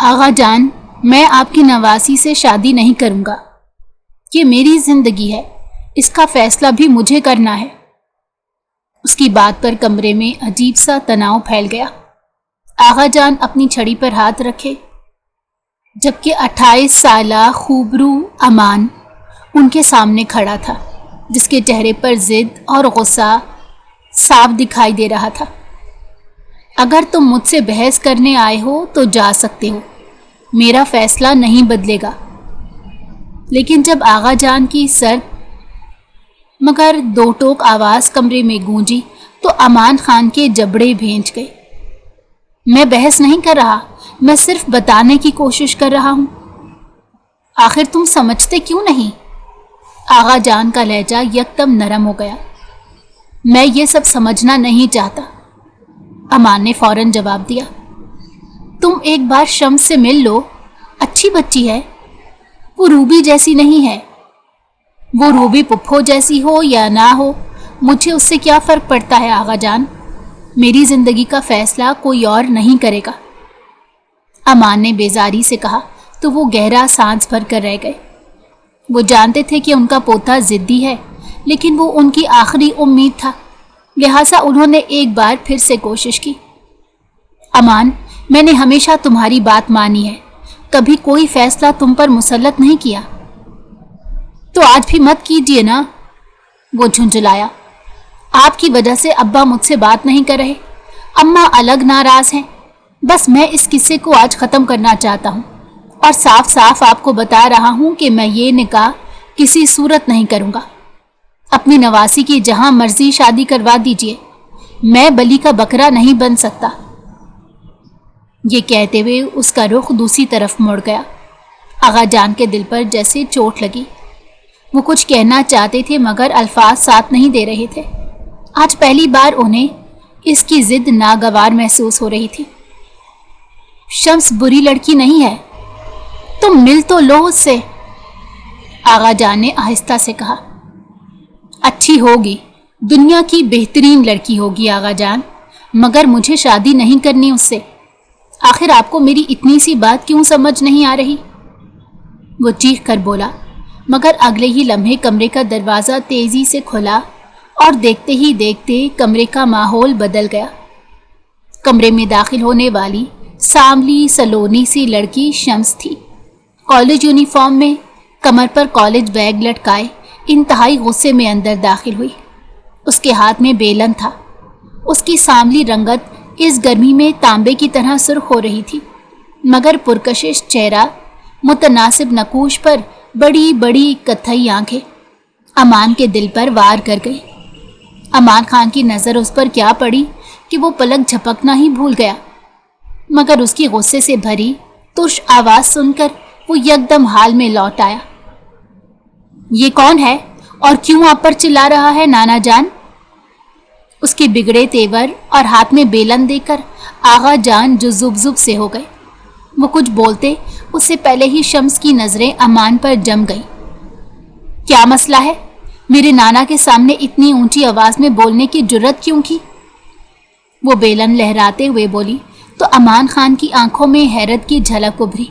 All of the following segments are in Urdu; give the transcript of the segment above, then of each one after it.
آغا جان، میں آپ کی نواسی سے شادی نہیں کروں گا۔ یہ میری زندگی ہے، اس کا فیصلہ بھی مجھے کرنا ہے۔ اس کی بات پر کمرے میں عجیب سا تناؤ پھیل گیا۔ آغا جان اپنی چھڑی پر ہاتھ رکھے، جبکہ 28 سالہ خوبرو امان ان کے سامنے کھڑا تھا، جس کے چہرے پر ضد اور غصہ صاف دکھائی دے رہا تھا۔ اگر تم مجھ سے بحث کرنے آئے ہو تو جا سکتے ہو، میرا فیصلہ نہیں بدلے گا۔ لیکن جب آغا جان کی سرد مگر دو ٹوک آواز کمرے میں گونجی تو امان خان کے جبڑے بھینچ گئے۔ میں بحث نہیں کر رہا، میں صرف بتانے کی کوشش کر رہا ہوں۔ آخر تم سمجھتے کیوں نہیں؟ آغا جان کا لہجہ یکدم نرم ہو گیا۔ میں یہ سب سمجھنا نہیں چاہتا، امان نے فوراً جواب دیا۔ تم ایک بار شمس سے مل لو، اچھی بچی ہے، وہ روبی جیسی نہیں ہے۔ وہ روبی پپھو جیسی ہو یا نہ ہو، مجھے اس سے کیا فرق پڑتا ہے آغا جان؟ میری زندگی کا فیصلہ کوئی اور نہیں کرے گا۔ امان نے بیزاری سے کہا تو وہ گہرا سانس بھر کر رہ گئے۔ وہ جانتے تھے کہ ان کا پوتا ضدی ہے، لیکن وہ ان کی آخری امید تھا، لہٰذا انہوں نے ایک بار پھر سے کوشش کی۔ امان، میں نے ہمیشہ تمہاری بات مانی ہے، کبھی کوئی فیصلہ تم پر مسلط نہیں کیا، تو آج بھی مت کیجیے نا۔ وہ جھنجھلایا۔ آپ کی وجہ سے ابا مجھ سے بات نہیں کر رہے، اماں الگ ناراض ہیں۔ بس میں اس قصے کو آج ختم کرنا چاہتا ہوں اور صاف صاف آپ کو بتا رہا ہوں کہ میں یہ نکاح کسی صورت نہیں کروں گا۔ اپنی نواسی کی جہاں مرضی شادی کروا دیجیے، میں بلی کا بکرا نہیں بن سکتا۔ یہ کہتے ہوئے اس کا رخ دوسری طرف مڑ گیا۔ آغا جان کے دل پر جیسے چوٹ لگی۔ وہ کچھ کہنا چاہتے تھے مگر الفاظ ساتھ نہیں دے رہے تھے۔ آج پہلی بار انہیں اس کی ضد ناگوار محسوس ہو رہی تھی۔ شمس بری لڑکی نہیں ہے، تم مل تو لو اس سے، آغا جان نے آہستہ سے کہا۔ اچھی ہوگی، دنیا کی بہترین لڑکی ہوگی آغا جان، مگر مجھے شادی نہیں کرنی اس سے۔ آخر آپ کو میری اتنی سی بات کیوں سمجھ نہیں آ رہی؟ وہ چیخ کر بولا، مگر اگلے ہی لمحے کمرے کا دروازہ تیزی سے کھلا اور دیکھتے ہی دیکھتے کمرے کا ماحول بدل گیا۔ کمرے میں داخل ہونے والی سانولی سلونی سی لڑکی شمس تھی۔ کالج یونیفارم میں، کمر پر کالج بیگ لٹکائے، انتہائی غصے میں اندر داخل ہوئی۔ اس کے ہاتھ میں بیلن تھا۔ اس کی سانولی رنگت اس گرمی میں تانبے کی طرح سرخ ہو رہی تھی، مگر پرکشش چہرہ، متناسب نقوش پر بڑی بڑی کتھئی آنکھیں امان کے دل پر وار کر گئی۔ امان خان کی نظر اس پر کیا پڑی کہ وہ پلک جھپکنا ہی بھول گیا، مگر اس کی غصے سے بھری ترش آواز سن کر وہ یکدم حال میں لوٹ آیا۔ یہ کون ہے اور کیوں آپ پر چلا رہا ہے نانا جان؟ اس کے بگڑے تیور اور ہاتھ میں بیلن دیکھ کر آغا جان جو زب سے ہو گئے۔ وہ کچھ بولتے اس سے پہلے ہی شمس کی نظریں امان پر جم گئیں۔ کیا مسئلہ ہے؟ میرے نانا کے سامنے اتنی اونچی آواز میں بولنے کی جرت کیوں کی؟ وہ بیلن لہراتے ہوئے بولی تو امان خان کی آنکھوں میں حیرت کی جھلک ابھری۔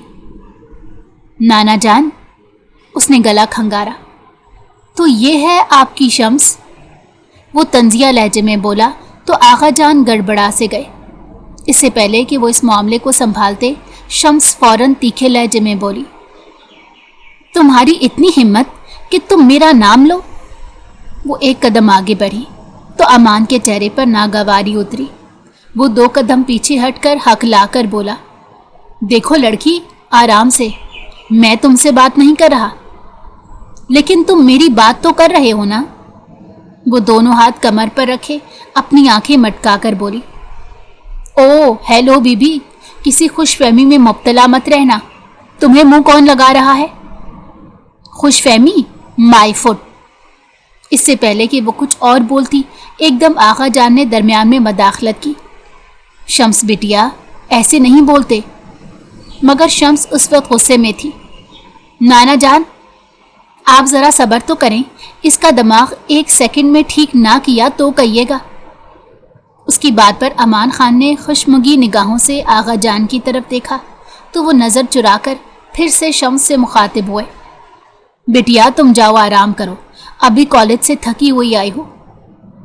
نانا جان، اس نے گلا کھنگارا، تو یہ ہے آپ کی شمس؟ وہ طنزیہ لہجے میں بولا تو آغا جان گڑبڑا سے گئے۔ اس سے پہلے کہ وہ اس معاملے کو سنبھالتے، شمس فوراً تیکھے لہجے میں بولی، تمہاری اتنی ہمت کہ تم میرا نام لو؟ وہ ایک قدم آگے بڑھی تو امان کے چہرے پر ناگواری اتری۔ وہ 2 قدم پیچھے ہٹ کر ہکلا کر بولا، دیکھو لڑکی، آرام سے، میں تم سے بات نہیں کر رہا، لیکن تم میری بات تو کر رہے ہو نا؟ وہ دونوں ہاتھ کمر پر رکھے اپنی آنکھیں مٹکا کر بولی، او ہیلو بی بی، کسی خوش فہمی میں مبتلا مت رہنا، تمہیں منہ کون لگا رہا ہے؟ خوش فہمی؟ مائی فٹ۔ اس سے پہلے کہ وہ کچھ اور بولتی، ایک دم آغا جان نے درمیان میں مداخلت کی۔ شمس بٹیا، ایسے نہیں بولتے۔ مگر شمس اس وقت غصے میں تھی۔ نانا جان، آپ ذرا صبر تو کریں، اس کا دماغ 1 سیکنڈ میں ٹھیک نہ کیا تو کہیے گا۔ اس کی بات پر امان خان نے خشمگی نگاہوں سے آغا جان کی طرف دیکھا تو وہ نظر چرا کر پھر سے شمس سے مخاطب ہوئے. بیٹیا تم جاؤ آرام کرو, ابھی کالج سے تھکی ہوئی آئی ہو.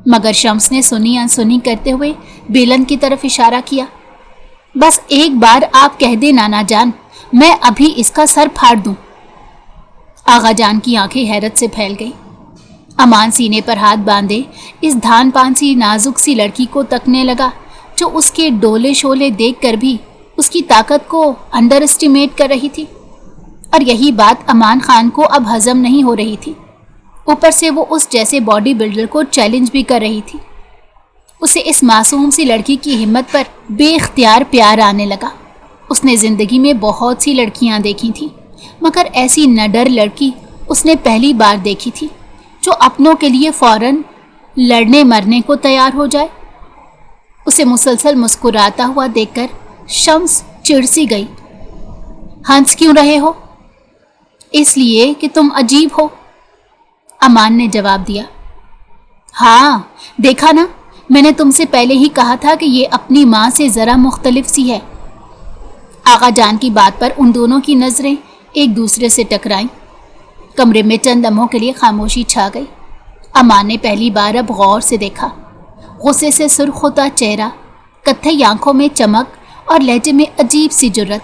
مگر شمس نے سنی انسنی کرتے ہوئے بیلن کی طرف اشارہ کیا. بس ایک بار آپ کہہ دیں نانا جان, میں ابھی اس کا سر پھاڑ دوں. آغا جان کی آنکھیں حیرت سے پھیل گئی. امان سینے پر ہاتھ باندھے اس دھان پان سی نازک سی لڑکی کو تکنے لگا جو اس کے ڈولے شولے دیکھ کر بھی اس کی طاقت کو انڈر اسٹیمیٹ کر رہی تھی. اور یہی بات امان خان کو اب ہضم نہیں ہو رہی تھی. اوپر سے وہ اس جیسے باڈی بلڈر کو چیلنج بھی کر رہی تھی. اسے اس معصوم سی لڑکی کی ہمت پر بے اختیار پیار آنے لگا. اس نے زندگی میں بہت سی لڑکیاں دیکھی تھیں, مگر ایسی نڈر لڑکی اس نے پہلی بار دیکھی تھی جو اپنوں کے لیے فوراً لڑنے مرنے کو تیار ہو جائے. اسے مسلسل مسکراتا ہوا دیکھ کر شمس چڑ سی گئی. ہنس کیوں رہے ہو؟ اس لیے کہ تم عجیب ہو, امان نے جواب دیا. ہاں دیکھا نا, میں نے تم سے پہلے ہی کہا تھا کہ یہ اپنی ماں سے ذرا مختلف سی ہے. آغا جان کی بات پر ان دونوں کی نظریں ایک دوسرے سے ٹکرائیں. کمرے میں چند لمحوں کے لیے خاموشی چھا گئی. امان نے پہلی بار اب غور سے دیکھا. غصے سے سرخ ہوتا چہرہ, کتھئی آنکھوں میں چمک اور لہجے میں عجیب سی جرت.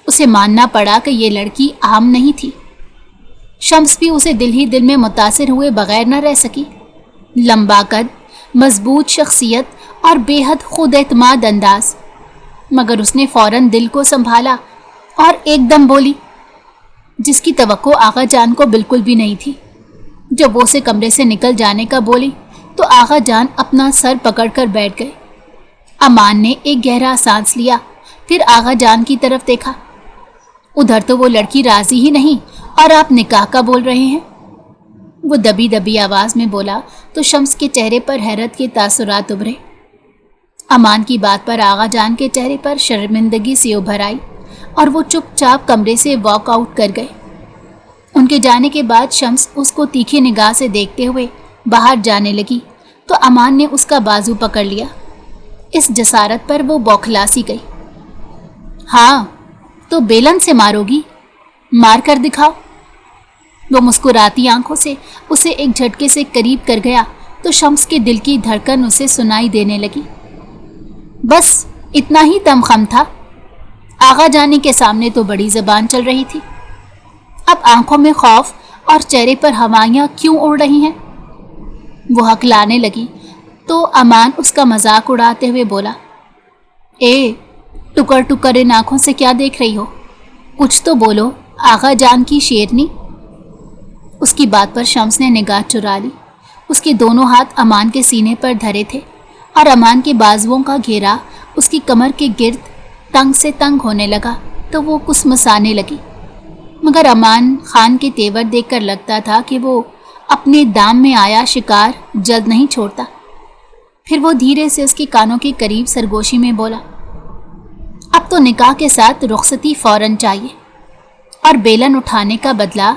اسے ماننا پڑا کہ یہ لڑکی عام نہیں تھی. شمس بھی اسے دل ہی دل میں متاثر ہوئے بغیر نہ رہ سکی. لمبا قد, مضبوط شخصیت اور بے حد خود اعتماد انداز. مگر اس نے فوراً دل کو سنبھالا اور ایک دم بولی, جس کی توقع آغا جان کو بالکل بھی نہیں تھی. جب وہ اسے کمرے سے نکل جانے کا بولی تو آغا جان اپنا سر پکڑ کر بیٹھ گئے. امان نے ایک گہرا سانس لیا, پھر آغا جان کی طرف دیکھا. ادھر تو وہ لڑکی راضی ہی نہیں اور آپ نکاح کا بول رہے ہیں. وہ دبی دبی آواز میں بولا تو شمس کے چہرے پر حیرت کے تاثرات ابھرے. امان کی بات پر آغا جان کے چہرے پر شرمندگی سی ابھر آئی اور وہ چپ چاپ کمرے سے واک آؤٹ کر گئے. ان کے جانے کے بعد شمس اس کو تیکھی نگاہ سے دیکھتے ہوئے باہر جانے لگی تو امان نے اس کا بازو پکڑ لیا. اس جسارت پر وہ بوکھلا سی گئی. ہاں تو بیلن سے مارو گی, مار کر دکھاؤ. وہ مسکراتی آنکھوں سے اسے ایک جھٹکے سے قریب کر گیا تو شمس کے دل کی دھڑکن اسے سنائی دینے لگی. بس اتنا ہی دم خم تھا. آغا جانے کے سامنے تو بڑی زبان چل رہی تھی, اب آنکھوں میں خوف اور چہرے پر ہوائیاں کیوں اڑ رہی ہیں؟ وہ ہکلانے لگی تو امان اس کا مذاق اڑاتے ہوئے بولا, اے ٹکر ٹکر ان آنکھوں سے کیا دیکھ رہی ہو؟ کچھ تو بولو آغا جان کی شیرنی. اس کی بات پر شمس نے نگاہ چرا لی. اس کے دونوں ہاتھ امان کے سینے پر دھرے تھے اور امان کے بازوؤں کا گھیرا اس کی کمر کے گرد تنگ سے تنگ ہونے لگا تو وہ کسمسانے لگی. مگر امان خان کے تیور دیکھ کر لگتا تھا کہ وہ اپنے دام میں آیا شکار جلد نہیں چھوڑتا. پھر وہ دھیرے سے اس کے کانوں کے قریب سرگوشی میں بولا, اب تو نکاح کے ساتھ رخصتی فوراً چاہیے اور بیلن اٹھانے کا بدلہ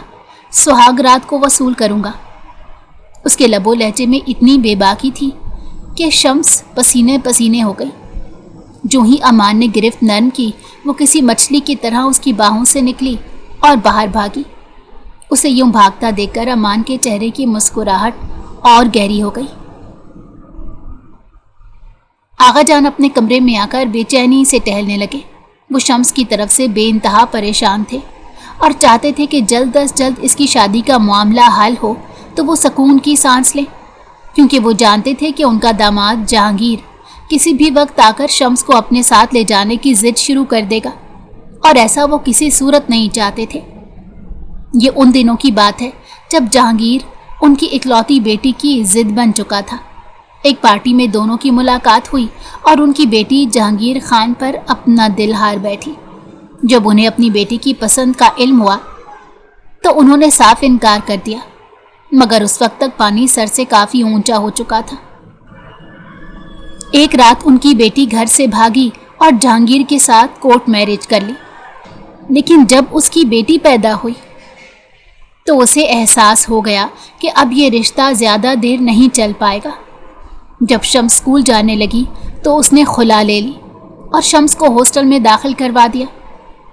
سہاگ رات کو وصول کروں گا. اس کے لب و لہجے میں اتنی بے باکی تھی کہ شمس پسینے پسینے ہو گئی. جو ہی امان نے گرفت نرم کی وہ کسی مچھلی کی طرح اس کی باہوں سے نکلی اور باہر بھاگی. اسے یوں بھاگتا دیکھ کر امان کے چہرے کی مسکراہٹ اور گہری ہو گئی. آغا جان اپنے کمرے میں آ کر بے چینی سے ٹہلنے لگے. وہ شمس کی طرف سے بے انتہا پریشان تھے اور چاہتے تھے کہ جلد از جلد اس کی شادی کا معاملہ حل ہو تو وہ سکون کی سانس لیں, کیونکہ وہ جانتے تھے کہ ان کا داماد جہانگیر کسی بھی وقت آ کر شمس کو اپنے ساتھ لے جانے کی ضد شروع کر دے گا, اور ایسا وہ کسی صورت نہیں چاہتے تھے. یہ ان دنوں کی بات ہے جب جہانگیر ان کی اکلوتی بیٹی کی ضد بن چکا تھا. ایک پارٹی میں دونوں کی ملاقات ہوئی اور ان کی بیٹی جہانگیر خان پر اپنا دل ہار بیٹھی. جب انہیں اپنی بیٹی کی پسند کا علم ہوا تو انہوں نے صاف انکار کر دیا, مگر اس وقت تک پانی سر سے کافی اونچا ہو چکا تھا. ایک رات ان کی بیٹی گھر سے بھاگی اور جہانگیر کے ساتھ کورٹ میرج کر لی. لیکن جب اس کی بیٹی پیدا ہوئی تو اسے احساس ہو گیا کہ اب یہ رشتہ زیادہ دیر نہیں چل پائے گا. جب شمس اسکول جانے لگی تو اس نے خلا لے لی اور شمس کو ہاسٹل میں داخل کروا دیا.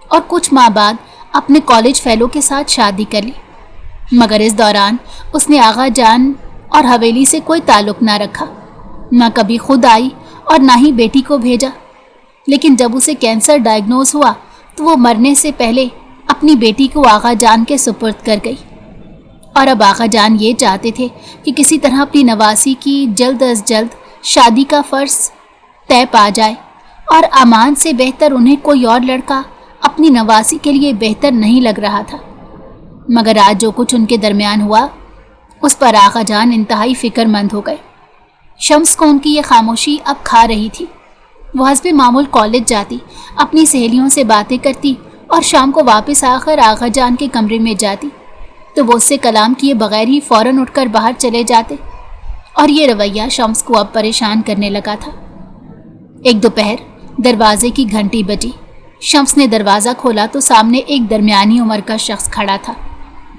اور کچھ ماہ بعد اپنے کالج فیلو کے ساتھ شادی کر لی، مگر اس دوران اس نے آغا جان اور حویلی سے کوئی تعلق نہ رکھا، نہ کبھی خود آئی اور نہ ہی بیٹی کو بھیجا۔ لیکن جب اسے کینسر ڈائیگنوز ہوا تو وہ مرنے سے پہلے اپنی بیٹی کو آغا جان کے سپرد کر گئی، اور اب آغا جان یہ چاہتے تھے کہ کسی طرح اپنی نواسی کی جلد از جلد شادی کا فرض طے پا جائے، اور امان سے بہتر انہیں کوئی اور لڑکا اپنی نواسی کے لیے بہتر نہیں لگ رہا تھا۔ مگر آج جو کچھ ان کے درمیان ہوا اس پر آغا جان انتہائی فکر مند ہو گئے۔ شمس کو ان کی یہ خاموشی اب کھا رہی تھی۔ وہ حسب معمول کالج جاتی، اپنی سہیلیوں سے باتیں کرتی اور شام کو واپس آ کر آغا جان کے کمرے میں جاتی تو وہ اس سے کلام کیے بغیر ہی فوراً اٹھ کر باہر چلے جاتے، اور یہ رویہ شمس کو اب پریشان کرنے لگا تھا۔ ایک دوپہر دروازے کی گھنٹی بجی۔ شمس نے دروازہ کھولا تو سامنے ایک درمیانی عمر کا شخص کھڑا تھا،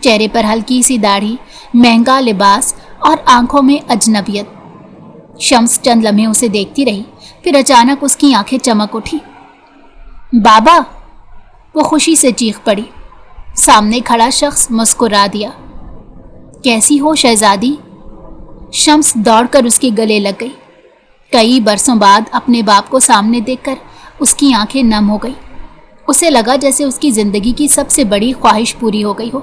چہرے پر ہلکی سی داڑھی، مہنگا لباس اور آنکھوں میں اجنبیت۔ شمس چند لمحے اسے دیکھتی رہی، پھر اچانک اس کی آنکھیں چمک اٹھی۔ بابا! وہ خوشی سے چیخ پڑی۔ سامنے کھڑا شخص مسکرا دیا۔ کیسی ہو شہزادی؟ شمس دوڑ کر اس کے گلے لگ گئی۔ کئی برسوں بعد اپنے باپ کو سامنے دیکھ کر اس کی آنکھیں نم ہو گئی۔ اسے لگا جیسے اس کی زندگی کی سب سے بڑی خواہش پوری ہو گئی ہو۔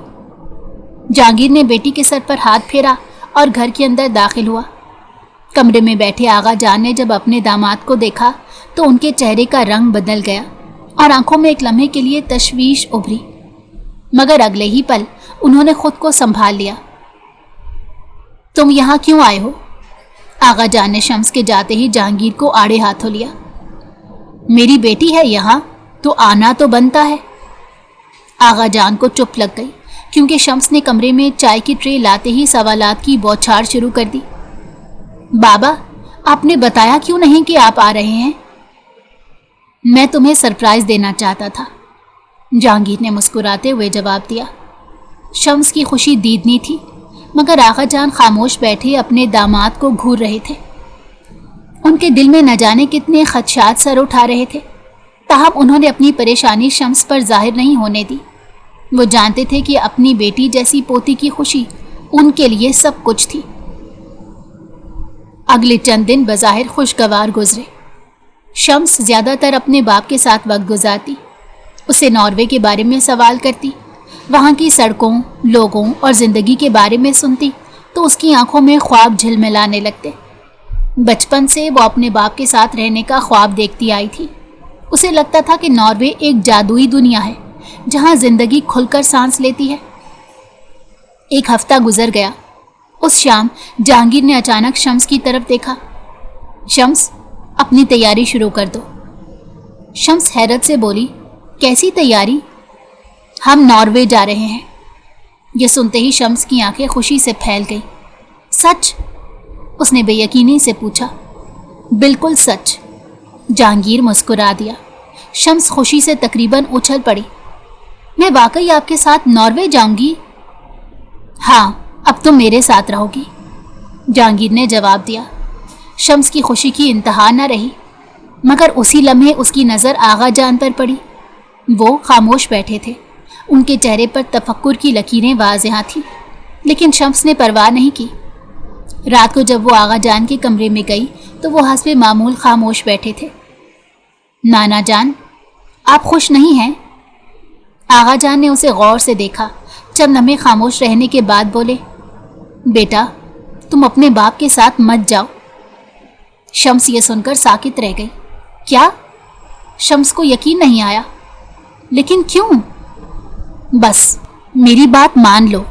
جہانگیر نے بیٹی کے سر پر ہاتھ پھیرا اور گھر کے اندر داخل ہوا۔ کمرے میں بیٹھے آغا جان نے جب اپنے داماد کو دیکھا تو ان کے چہرے کا رنگ بدل گیا اور آنکھوں میں ایک لمحے کے لیے تشویش ابھری، مگر اگلے ہی پل انہوں نے خود کو سنبھال لیا۔ تم یہاں کیوں آئے ہو؟ آغا جان نے شمس کے جاتے ہی جہانگیر کو آڑے ہاتھوں لیا۔ میری بیٹی ہے یہاں تو آنا تو بنتا ہے۔ آغا جان کو چپ لگ گئی کیونکہ شمس نے کمرے میں چائے کی ٹرے لاتے ہی سوالات کی بوچھار شروع کر دی۔ بابا، آپ نے بتایا کیوں نہیں کہ آپ آ رہے ہیں؟ میں تمہیں سرپرائز دینا چاہتا تھا، جہانگیر نے مسکراتے ہوئے جواب دیا۔ شمس کی خوشی دیدنی تھی، مگر آغا جان خاموش بیٹھے اپنے داماد کو گھور رہے تھے۔ ان کے دل میں نہ جانے کتنے خدشات سر اٹھا رہے تھے، تاہم انہوں نے اپنی پریشانی شمس پر ظاہر نہیں ہونے دی۔ وہ جانتے تھے کہ اپنی بیٹی جیسی پوتی کی خوشی ان کے لیے سب کچھ تھی۔ اگلے چند دن بظاہر خوشگوار گزرے۔ شمس زیادہ تر اپنے باپ کے ساتھ وقت گزارتی، اسے ناروے کے بارے میں سوال کرتی، وہاں کی سڑکوں، لوگوں اور زندگی کے بارے میں سنتی تو اس کی آنکھوں میں خواب جھلملانے لگتے۔ بچپن سے وہ اپنے باپ کے ساتھ رہنے کا خواب دیکھتی آئی تھی۔ اسے لگتا تھا کہ ناروے ایک جادوئی دنیا ہے جہاں زندگی کھل کر سانس لیتی ہے۔ ایک ہفتہ گزر گیا۔ اس شام جہانگیر نے اچانک شمس کی طرف دیکھا۔ شمس، اپنی تیاری شروع کر دو۔ شمس حیرت سے بولی، کیسی تیاری؟ ہم ناروے جا رہے ہیں۔ یہ سنتے ہی شمس کی آنکھیں خوشی سے پھیل گئی۔ سچ؟ اس نے بے یقینی سے پوچھا۔ بالکل سچ، جہانگیر مسکرا دیا۔ شمس خوشی سے تقریباً اچھل پڑی۔ میں واقعی آپ کے ساتھ ناروے جاؤں گی؟ ہاں، اب تم میرے ساتھ رہو گی، جہانگیر نے جواب دیا۔ شمس کی خوشی کی انتہا نہ رہی، مگر اسی لمحے اس کی نظر آغا جان پر پڑی۔ وہ خاموش بیٹھے تھے، ان کے چہرے پر تفکر کی لکیریں واضح تھیں، لیکن شمس نے پرواہ نہیں کی۔ رات کو جب وہ آغا جان کے کمرے میں گئی تو وہ حسب معمول خاموش بیٹھے تھے۔ نانا جان، آپ خوش نہیں ہیں؟ آغا جان نے اسے غور سے دیکھا، چند لمحے خاموش رہنے کے بعد بولے، بیٹا تم اپنے باپ کے ساتھ مت جاؤ۔ شمس یہ سن کر ساکت رہ گئی۔ کیا؟ شمس کو یقین نہیں آیا۔ لیکن کیوں؟ بس میری بات مان لو،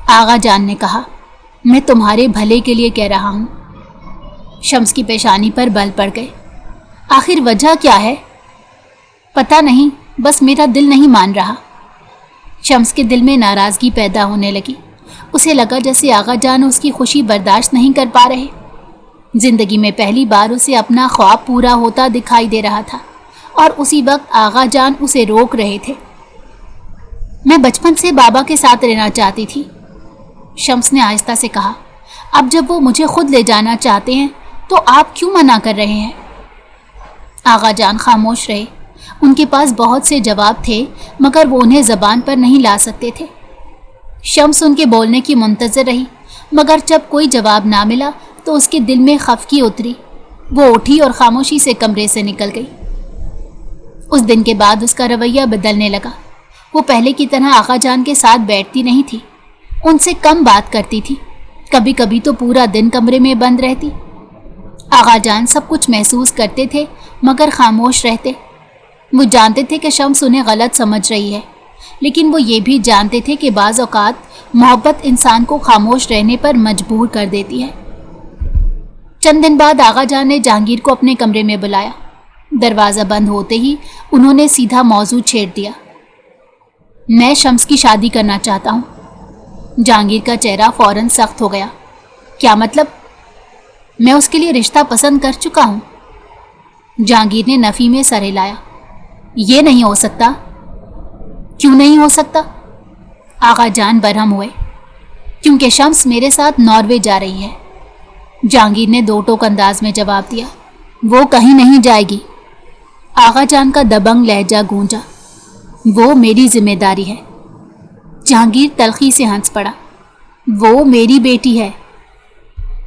آغا جان نے کہا، میں تمہارے بھلے کے لیے کہہ رہا ہوں۔ شمس کی پیشانی پر بل پڑ گئے۔ آخر وجہ کیا ہے؟ پتہ نہیں، بس میرا دل نہیں مان رہا۔ شمس کے دل میں ناراضگی پیدا ہونے لگی۔ اسے لگا جیسے آغا جان اس کی خوشی برداشت نہیں کر پا رہے۔ زندگی میں پہلی بار اسے اپنا خواب پورا ہوتا دکھائی دے رہا تھا، اور اسی وقت آغا جان اسے روک رہے تھے۔ میں بچپن سے بابا کے ساتھ رہنا چاہتی تھی، شمس نے آہستہ سے کہا۔ اب جب وہ مجھے خود لے جانا چاہتے ہیں تو آپ کیوں منع کر رہے ہیں؟ آغا جان خاموش رہے، ان کے پاس بہت سے جواب تھے مگر وہ انہیں زبان پر نہیں لا سکتے تھے۔ شمس ان کے بولنے کی منتظر رہی مگر جب کوئی جواب نہ ملا تو اس کے دل میں خفگی اتری۔ وہ اٹھی اور خاموشی سے کمرے سے نکل گئی۔ اس دن کے بعد اس کا رویہ بدلنے لگا۔ وہ پہلے کی طرح آغا جان کے ساتھ بیٹھتی نہیں تھی، ان سے کم بات کرتی تھی، کبھی کبھی تو پورا دن کمرے میں بند رہتی۔ آغا جان سب کچھ محسوس کرتے تھے مگر خاموش رہتے۔ وہ جانتے تھے کہ شمس انہیں غلط سمجھ رہی ہے، لیکن وہ یہ بھی جانتے تھے کہ بعض اوقات محبت انسان کو خاموش رہنے پر مجبور کر دیتی ہے۔ چند دن بعد آغا جان نے جہانگیر کو اپنے کمرے میں بلایا۔ دروازہ بند ہوتے ہی انہوں نے سیدھا موضوع چھیڑ دیا۔ میں شمس کی شادی کرنا چاہتا ہوں۔ جہانگیر کا چہرہ فوراً سخت ہو گیا۔ کیا مطلب؟ میں اس کے لیے رشتہ پسند کر چکا ہوں۔ جہانگیر نے نفی میں سر ہلایا۔ یہ نہیں ہو سکتا۔ کیوں نہیں ہو سکتا؟ آغا جان برہم ہوئے۔ کیونکہ شمس میرے ساتھ ناروے جا رہی ہے۔ جہانگیر نے دو ٹوک انداز میں جواب دیا۔ وہ کہیں نہیں جائے گی۔ آغا جان کا دبنگ لہجہ گونجا۔ وہ میری ذمہ داری ہے۔ جہانگیر تلخی سے ہنس پڑا۔ وہ میری بیٹی ہے۔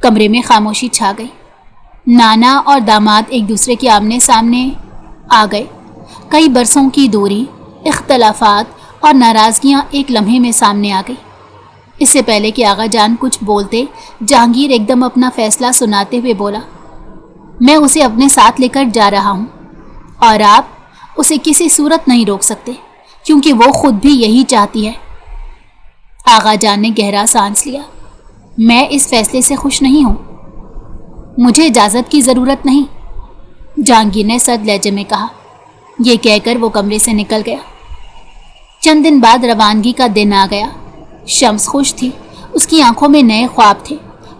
کمرے میں خاموشی چھا گئی۔ نانا اور داماد ایک دوسرے کے آمنے سامنے آ گئے۔ کئی برسوں کی دوری، اختلافات اور ناراضگیاں ایک لمحے میں سامنے آ گئی۔ اس سے پہلے کہ آغا جان کچھ بولتے، جہانگیر ایک دم اپنا فیصلہ سناتے ہوئے بولا، میں اسے اپنے ساتھ لے کر جا رہا ہوں اور آپ اسے کسی صورت نہیں روک سکتے کیونکہ وہ خود بھی یہی چاہتی ہے۔ آغا جان نے گہرا سانس لیا۔ میں اس فیصلے سے خوش نہیں ہوں۔ مجھے اجازت کی ضرورت نہیں، جہانگیر نے سرد لہجے میں کہا۔ یہ کہہ کر وہ کمرے سے نکل گیا۔ چند دن بعد روانگی کا دن آ گیا۔ شمس خوش تھی، اس کی آنکھوں میں نئے خواب تھے۔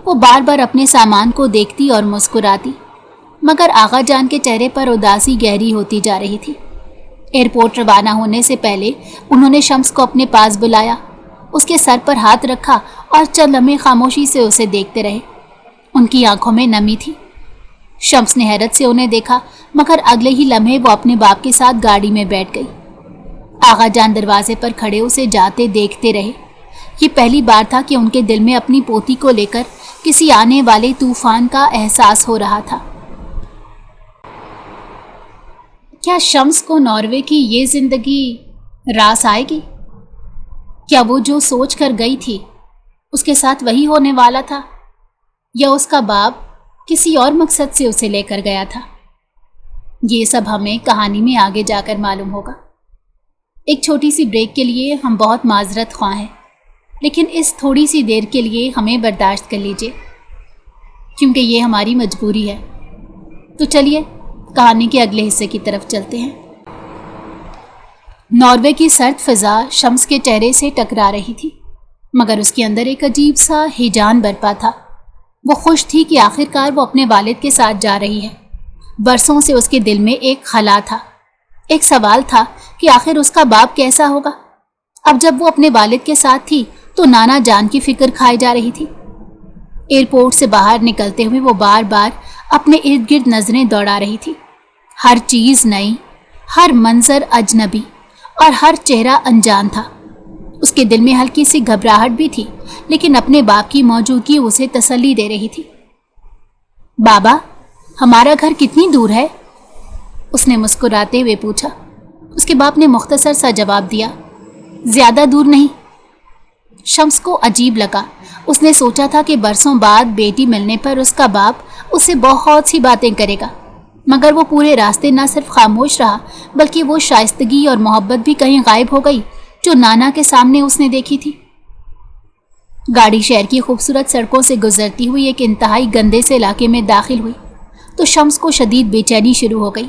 وہ بار بار اپنے سامان کو دیکھتی اور مسکراتی، مگر آغا جان کے چہرے پر اداسی گہری ہوتی جا رہی تھی۔ ایئرپورٹ روانہ ہونے سے پہلے انہوں نے شمس کو اپنے پاس بلایا، اس کے سر پر ہاتھ رکھا اور چند لمحے خاموشی سے اسے دیکھتے رہے۔ ان کی آنکھوں میں نمی تھی۔ شمس نے حیرت سے انہیں دیکھا مگر اگلے ہی لمحے وہ اپنے باپ کے ساتھ گاڑی میں بیٹھ گئی۔ آغا جان دروازے پر کھڑے اسے جاتے دیکھتے رہے۔ یہ پہلی بار تھا کہ ان کے دل میں اپنی پوتی کو لے کر کسی آنے والے طوفان کا احساس ہو رہا تھا۔ کیا شمس کو ناروے کی یہ زندگی راس آئے گی؟ کیا وہ جو سوچ کر گئی تھی اس کے ساتھ وہی ہونے والا تھا، یا اس کا باپ کسی اور مقصد سے اسے لے کر گیا تھا؟ یہ سب ہمیں کہانی میں آگے جا کر معلوم ہوگا۔ ایک چھوٹی سی بریک کے لیے ہم بہت معذرت خواہ ہیں، لیکن اس تھوڑی سی دیر کے لیے ہمیں برداشت کر لیجیے کیونکہ یہ ہماری مجبوری ہے۔ تو چلیے کہانی کے اگلے حصے کی طرف چلتے ہیں۔ ناروے کی سرد فضا شمس کے چہرے سے ٹکرا رہی تھی مگر اس کے اندر ایک عجیب سا ہیجان برپا تھا۔ وہ خوش تھی کہ آخرکار وہ اپنے والد کے ساتھ جا رہی ہے۔ برسوں سے اس کے دل میں ایک خلا تھا، ایک سوال تھا کہ آخر اس کا باپ کیسا ہوگا۔ اب جب وہ اپنے والد کے ساتھ تھی تو نانا جان کی فکر کھائی جا رہی تھی۔ ایئرپورٹ سے باہر نکلتے ہوئے وہ بار بار اپنے ارد گرد نظریں دوڑا رہی تھی۔ ہر چیز نئی، ہر منظر اجنبی اور ہر چہرہ انجان تھا۔ اس کے دل میں ہلکی سی گھبراہٹ بھی تھی لیکن اپنے باپ کی موجودگی اسے تسلی دے رہی تھی۔ بابا، ہمارا گھر کتنی دور ہے؟ اس نے مسکراتے ہوئے پوچھا۔ اس کے باپ نے مختصر سا جواب دیا، زیادہ دور نہیں۔ شمس کو عجیب لگا۔ اس نے سوچا تھا کہ برسوں بعد بیٹی ملنے پر اس کا باپ اس سے بہت سی باتیں کرے گا، مگر وہ پورے راستے نہ صرف خاموش رہا بلکہ وہ شائستگی اور محبت بھی کہیں غائب ہو گئی جو نانا کے سامنے اس نے دیکھی تھی۔ گاڑی شہر کی خوبصورت سڑکوں سے گزرتی ہوئی ایک انتہائی گندے سے علاقے میں داخل ہوئی تو شمس کو شدید بے چینی شروع ہو گئی،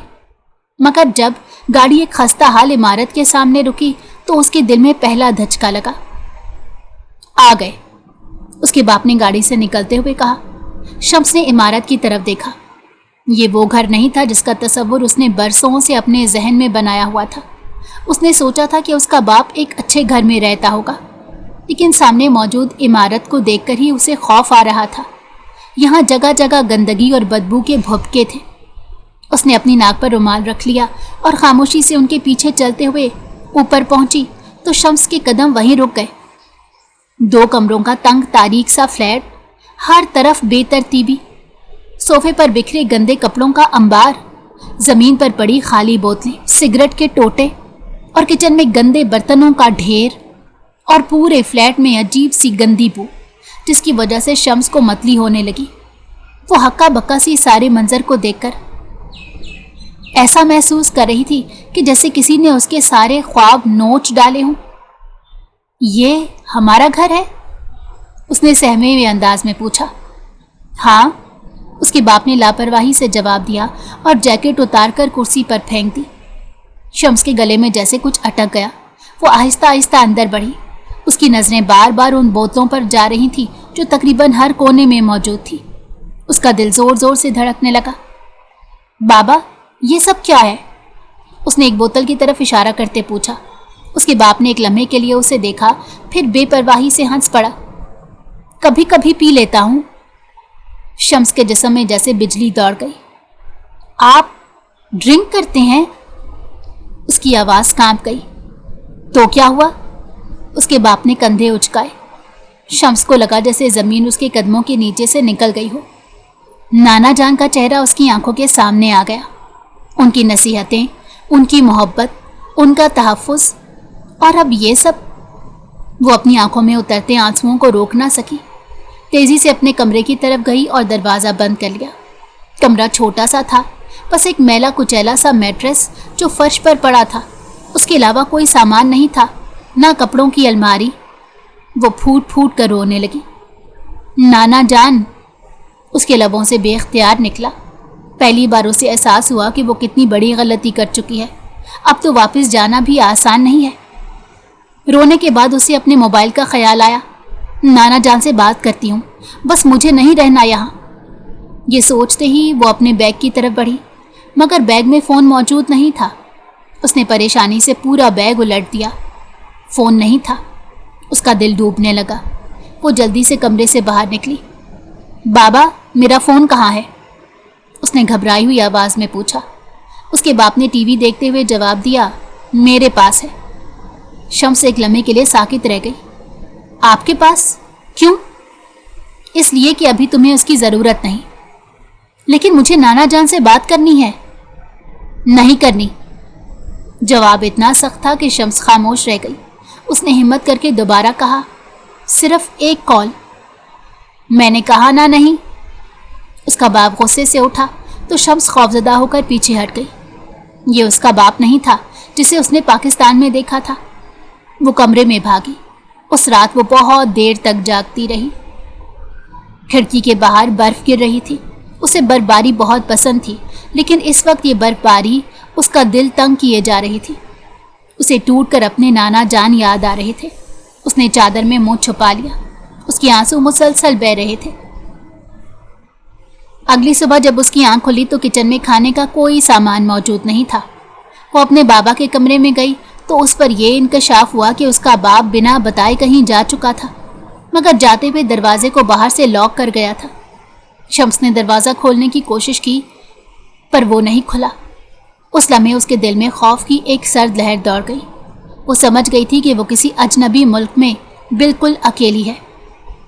مگر جب گاڑی ایک خستہ حال عمارت کے سامنے رکی تو اس کے دل میں پہلا دھچکا لگا۔ آ گئے، اس کے باپ نے گاڑی سے نکلتے ہوئے کہا۔ شمس نے عمارت کی طرف دیکھا۔ یہ وہ گھر نہیں تھا جس کا تصور اس نے برسوں سے اپنے ذہن میں بنایا ہوا تھا۔ اس نے سوچا تھا کہ اس کا باپ ایک اچھے گھر میں رہتا ہوگا، لیکن سامنے موجود عمارت کو دیکھ کر ہی اسے خوف آ رہا تھا۔ یہاں جگہ جگہ گندگی اور بدبو کے بھپکے تھے۔ اس نے اپنی ناک پر رومال رکھ لیا اور خاموشی سے ان کے پیچھے چلتے ہوئے اوپر پہنچی تو شمس کے قدم وہیں رک گئے۔ 2 کمروں کا تنگ تاریک سا فلیٹ، ہر طرف بے ترتیبی، صوفے پر بکھرے گندے کپڑوں کا انبار، زمین پر پڑی خالی بوتلیں، سگریٹ کے ٹوٹے اور کچن میں گندے برتنوں کا ڈھیر، اور پورے فلیٹ میں عجیب سی گندی بو جس کی وجہ سے شمس کو متلی ہونے لگی۔ وہ ہکا بکا سی سارے منظر کو دیکھ کر ایسا محسوس کر رہی تھی کہ جیسے کسی نے اس کے سارے خواب نوچ ڈالے ہوں۔ یہ ہمارا گھر ہے؟ اس نے سہمے ہوئے انداز میں پوچھا۔ ہاں، اس کے باپ نے لاپرواہی سے جواب دیا اور جیکٹ اتار کر کرسی پر پھینک دی۔ شمس کے گلے میں جیسے کچھ اٹک گیا۔ وہ آہستہ آہستہ اندر بڑھی۔ اس کی نظریں بار بار ان بوتلوں پر جا رہی تھیں جو تقریباً ہر کونے میں موجود تھی۔ اس کا دل زور زور سے دھڑکنے لگا۔ بابا، یہ سب کیا ہے؟ اس نے ایک بوتل کی طرف اشارہ کرتے پوچھا۔ اس کے باپ نے ایک لمحے کے لیے اسے دیکھا، پھر بے پرواہی سے ہنس پڑا۔ کبھی کبھی پی لیتا ہوں۔ شمس کے جسم میں جیسے بجلی دوڑ گئی۔ آپ ڈرنک کرتے ہیں؟ اس کی آواز کانپ گئی۔ تو کیا ہوا؟ اس کے باپ نے کندھے اچکائے۔ شمس کو لگا جیسے زمین اس کے قدموں کے نیچے سے نکل گئی ہو۔ نانا جان کا چہرہ اس کی آنکھوں کے سامنے آ گیا۔ ان کی نصیحتیں، ان کی محبت، ان کا تحفظ، اور اب یہ سب۔ وہ اپنی آنکھوں میں اترتے آنسوؤں کو روک نہ سکی۔ تیزی سے اپنے کمرے کی طرف گئی اور دروازہ بند کر لیا۔ کمرہ چھوٹا سا تھا، بس ایک میلا کچیلا سا میٹریس جو فرش پر پڑا تھا، اس کے علاوہ کوئی سامان نہیں تھا، نہ کپڑوں کی الماری۔ وہ پھوٹ پھوٹ کر رونے لگی۔ نانا جان، اس کے لبوں سے بے اختیار نکلا۔ پہلی بار اسے احساس ہوا کہ وہ کتنی بڑی غلطی کر چکی ہے۔ اب تو واپس جانا بھی آسان نہیں ہے۔ رونے کے بعد اسے اپنے موبائل کا خیال آیا۔ نانا جان سے بات کرتی ہوں، بس مجھے نہیں رہنا یہاں۔ یہ سوچتے ہی وہ اپنے بیگ کی طرف بڑھی، مگر بیگ میں فون موجود نہیں تھا۔ اس نے پریشانی سے پورا بیگ الٹ دیا۔ فون نہیں تھا۔ اس کا دل ڈوبنے لگا۔ وہ جلدی سے کمرے سے باہر نکلی۔ بابا، میرا فون کہاں ہے؟ اس نے گھبرائی ہوئی آواز میں پوچھا۔ اس کے باپ نے ٹی وی دیکھتے ہوئے جواب دیا، میرے پاس ہے۔ شمس ایک لمحے کے لیے ساکت رہ گئی۔ آپ کے پاس؟ کیوں؟ اس لیے کہ ابھی تمہیں اس کی ضرورت نہیں۔ لیکن مجھے نانا جان سے بات کرنی ہے۔ نہیں کرنی۔ جواب اتنا سخت تھا کہ شمس خاموش رہ گئی۔ اس نے ہمت کر کے دوبارہ کہا، صرف ایک کال۔ میں نے کہا نہ نہیں۔ اس کا باپ غصے سے اٹھا تو شمس خوفزدہ ہو کر پیچھے ہٹ گئی۔ یہ اس کا باپ نہیں تھا جسے اس نے پاکستان میں دیکھا تھا۔ وہ کمرے میں بھاگی۔ اس رات وہ بہت دیر تک جاگتی رہی۔ کھڑکی کے باہر برف گر رہی تھی۔ اسے برف باری بہت پسند تھی، لیکن اس وقت یہ برف باری اس کا دل تنگ کیے جا رہی تھی۔ اسے ٹوٹ کر اپنے نانا جان یاد آ رہے تھے۔ اس نے چادر میں منہ چھپا لیا۔ اس کی آنسو مسلسل بہہ رہے تھے۔ اگلی صبح جب اس کی آنکھ کھلی تو کچن میں کھانے کا کوئی سامان موجود نہیں تھا۔ وہ اپنے بابا کے کمرے میں گئی تو اس پر یہ انکشاف ہوا کہ اس کا باپ بنا بتائے کہیں جا چکا تھا، مگر جاتے ہوئے دروازے کو باہر سے لاک کر گیا تھا۔ شمس نے دروازہ کھولنے کی کوشش کی پر وہ نہیں کھلا۔ اس لمحے اس کے دل میں خوف کی ایک سرد لہر دوڑ گئی۔ وہ سمجھ گئی تھی کہ وہ کسی اجنبی ملک میں بالکل اکیلی ہے۔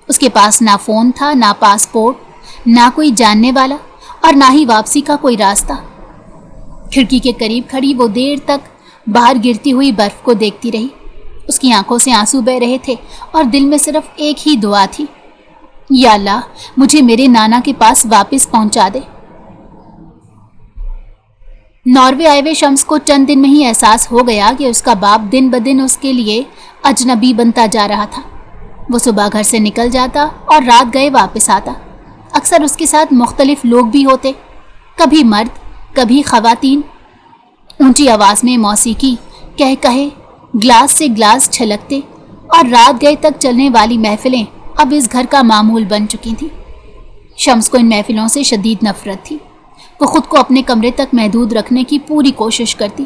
اس کے پاس نہ فون تھا، نہ پاسپورٹ، نہ کوئی جاننے والا، اور نہ ہی واپسی کا کوئی راستہ۔ کھڑکی کے قریب کھڑی وہ دیر تک باہر گرتی ہوئی برف کو دیکھتی رہی۔ اس کی آنکھوں سے آنسو بہہ رہے تھے اور دل میں صرف ایک ہی دعا تھی، یا اللہ مجھے میرے نانا کے پاس واپس پہنچا دے۔ ناروے آئے ہوئے شمس کو چند دن میں ہی احساس ہو گیا کہ اس کا باپ دن بدن اس کے لیے اجنبی بنتا جا رہا تھا۔ وہ صبح گھر سے نکل جاتا اور رات گئے واپس آتا۔ اکثر اس کے ساتھ مختلف لوگ بھی ہوتے، کبھی مرد، کبھی خواتین۔ اونچی آواز میں موسیقی کہہ کہے گلاس سے گلاس چھلکتے، اور رات گئے تک چلنے والی محفلیں اب اس گھر کا معمول بن چکی تھیں۔ شمس کو ان محفلوں سے شدید نفرت تھی۔ وہ خود کو اپنے کمرے تک محدود رکھنے کی پوری کوشش کرتی،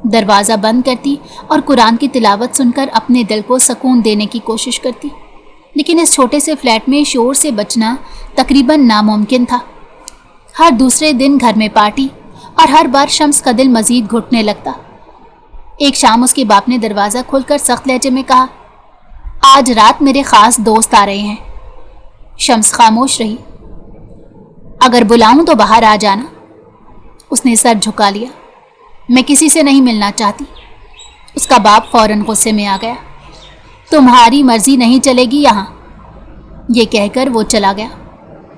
دروازہ بند کرتی اور قرآن کی تلاوت سن کر اپنے دل کو سکون دینے کی کوشش کرتی، لیکن اس چھوٹے سے فلیٹ میں شور سے بچنا تقریباً ناممکن تھا۔ ہر دوسرے دن گھر میں پارٹی اور ہر بار شمس کا دل مزید گھٹنے لگتا۔ ایک شام اس کے باپ نے دروازہ کھول کر سخت لہجے میں کہا، آج رات میرے خاص دوست آ رہے ہیں۔ شمس خاموش رہی۔ اگر بلاؤں تو باہر آ جانا۔ اس نے سر جھکا لیا۔ میں کسی سے نہیں ملنا چاہتی۔ اس کا باپ فوراً غصے میں آ گیا۔ تمہاری مرضی نہیں چلے گی یہاں، یہ کہہ کر وہ چلا گیا۔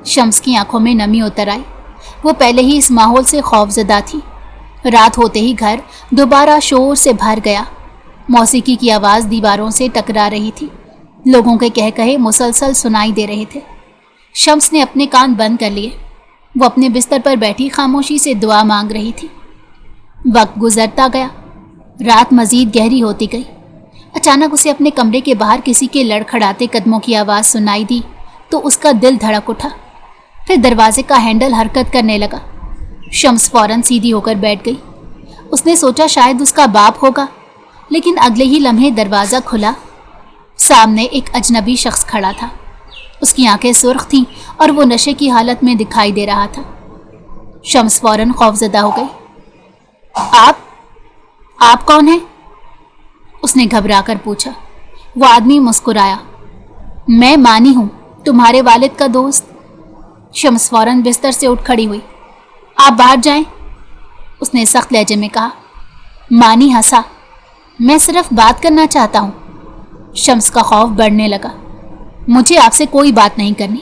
شمس کی آنکھوں میں نمی اتر آئی۔ وہ پہلے ہی اس ماحول سے خوف زدہ تھی۔ رات ہوتے ہی گھر دوبارہ شور سے بھر گیا۔ موسیقی کی آواز دیواروں سے ٹکرا رہی تھی۔ لوگوں کے کہے کہے مسلسل سنائی دے رہے تھے۔ شمس نے اپنے کان بند کر لیے۔ وہ اپنے بستر پر بیٹھی خاموشی سے دعا مانگ رہی تھی۔ وقت گزرتا گیا۔ رات مزید گہری ہوتی گئی۔ اچانک اسے اپنے کمرے کے باہر کسی کے لڑکھڑاتے قدموں کی آواز سنائی دی تو اس کا دل دھڑک اٹھا۔ پھر دروازے کا ہینڈل حرکت کرنے لگا۔ شمس فوراً سیدھی ہو کر بیٹھ گئی۔ اس نے سوچا شاید اس کا باپ ہوگا، لیکن اگلے ہی لمحے دروازہ کھلا۔ سامنے ایک اجنبی شخص کھڑا تھا۔ اس کی آنکھیں سرخ تھیں اور وہ نشے کی حالت میں دکھائی دے رہا تھا۔ شمس فوراً خوفزدہ ہو گئی۔ آپ کون ہیں؟ اس نے گھبرا کر پوچھا۔ وہ آدمی مسکرایا۔ میں مانی ہوں، تمہارے والد کا دوست۔ شمس فوراً بستر سے اٹھ کھڑی ہوئی۔ آپ باہر جائیں، اس نے سخت لہجے میں کہا۔ مانی ہنسا۔ میں صرف بات کرنا چاہتا ہوں۔ شمس کا خوف بڑھنے لگا۔ مجھے آپ سے کوئی بات نہیں کرنی،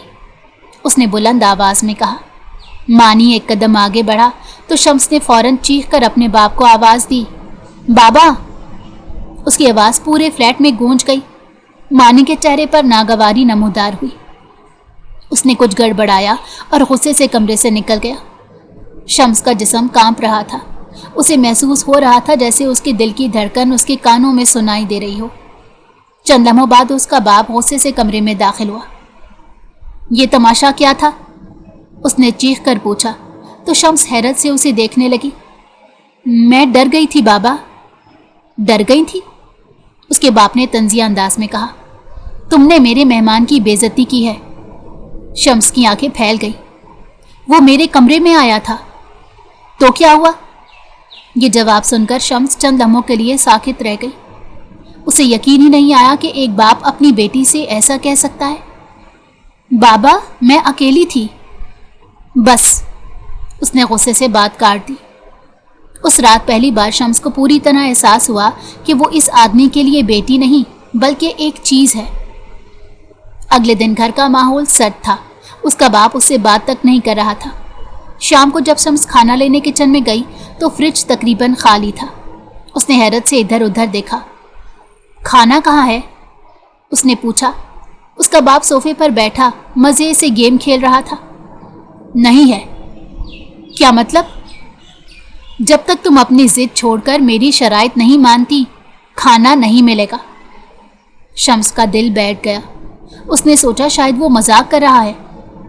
اس نے بلند آواز میں کہا۔ مانی ایک قدم آگے بڑھا تو شمس نے فوراً چیخ کر اپنے باپ کو آواز دی، بابا! اس کی آواز پورے فلیٹ میں گونج گئی۔ مانی کے چہرے پر ناگواری نمودار ہوئی۔ اس نے کچھ گڑبڑایا اور غصے سے کمرے سے نکل گیا۔ شمس کا جسم کانپ رہا تھا۔ اسے محسوس ہو رہا تھا جیسے اس کے دل کی دھڑکن اس کے کانوں میں سنائی دے رہی ہو۔ چند لمحوں بعد اس کا باپ غصے سے کمرے میں داخل ہوا۔ یہ تماشا کیا تھا؟ اس نے چیخ کر پوچھا تو شمس حیرت سے اسے دیکھنے لگی۔ میں ڈر گئی تھی بابا۔ ڈر گئی تھی؟ اس کے باپ نے طنزیہ انداز میں کہا۔ تم نے میرے مہمان کی بے عزتی کی ہے۔ شمس کی آنکھیں پھیل گئی۔ وہ میرے کمرے میں آیا تھا تو کیا ہوا؟ یہ جواب سن کر شمس چند لمحوں کے لیے ساکت رہ گئی۔ اسے یقین ہی نہیں آیا کہ ایک باپ اپنی بیٹی سے ایسا کہہ سکتا ہے۔ بابا، میں اکیلی تھی۔ بس، اس نے غصے سے بات کاٹ دی۔ اس رات پہلی بار شمس کو پوری طرح احساس ہوا کہ وہ اس آدمی کے لیے بیٹی نہیں بلکہ ایک چیز ہے۔ اگلے دن گھر کا ماحول سرد تھا۔ اس کا باپ اس سے بات تک نہیں کر رہا تھا۔ شام کو جب شمس کھانا لینے کچن میں گئی تو فریج تقریباً خالی تھا۔ اس نے حیرت سے ادھر ادھر دیکھا۔ کھانا کہاں ہے؟ اس نے پوچھا۔ اس کا باپ صوفے پر بیٹھا مزے سے گیم کھیل رہا تھا۔ نہیں ہے۔ کیا مطلب؟ جب تک تم اپنی ضد چھوڑ کر میری شرائط نہیں مانتی، کھانا نہیں ملے گا۔ شمس کا دل بیٹھ گیا۔ اس نے سوچا شاید وہ مذاق کر رہا ہے،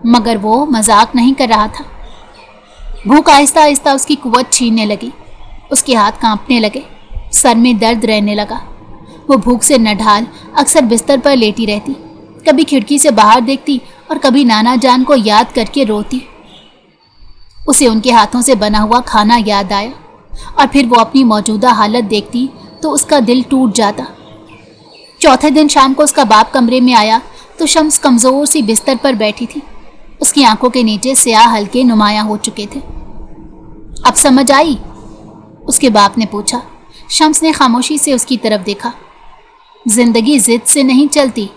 مگر وہ مذاق نہیں کر رہا تھا۔ بھوک آہستہ آہستہ اس کی قوت چھیننے لگی۔ اس کے ہاتھ کانپنے لگے، سر میں درد رہنے لگا۔ وہ بھوک سے نڈھال اکثر بستر پر لیٹی رہتی، کبھی کھڑکی سے باہر دیکھتی اور کبھی نانا جان کو یاد کر کے روتی۔ اسے ان کے ہاتھوں سے بنا ہوا کھانا یاد آیا اور پھر وہ اپنی موجودہ حالت دیکھتی تو اس کا دل ٹوٹ جاتا۔ چوتھے دن شام کو اس کا باپ کمرے میں آیا تو شمس کمزور سی بستر پر بیٹھی تھی۔ اس کی آنکھوں کے نیچے سیاہ حلقے نمایاں ہو چکے تھے۔ اب سمجھ آئی؟ اس کے باپ نے پوچھا۔ شمس نے خاموشی سے اس کی طرف دیکھا۔ زندگی ضد سے نہیں چلتی۔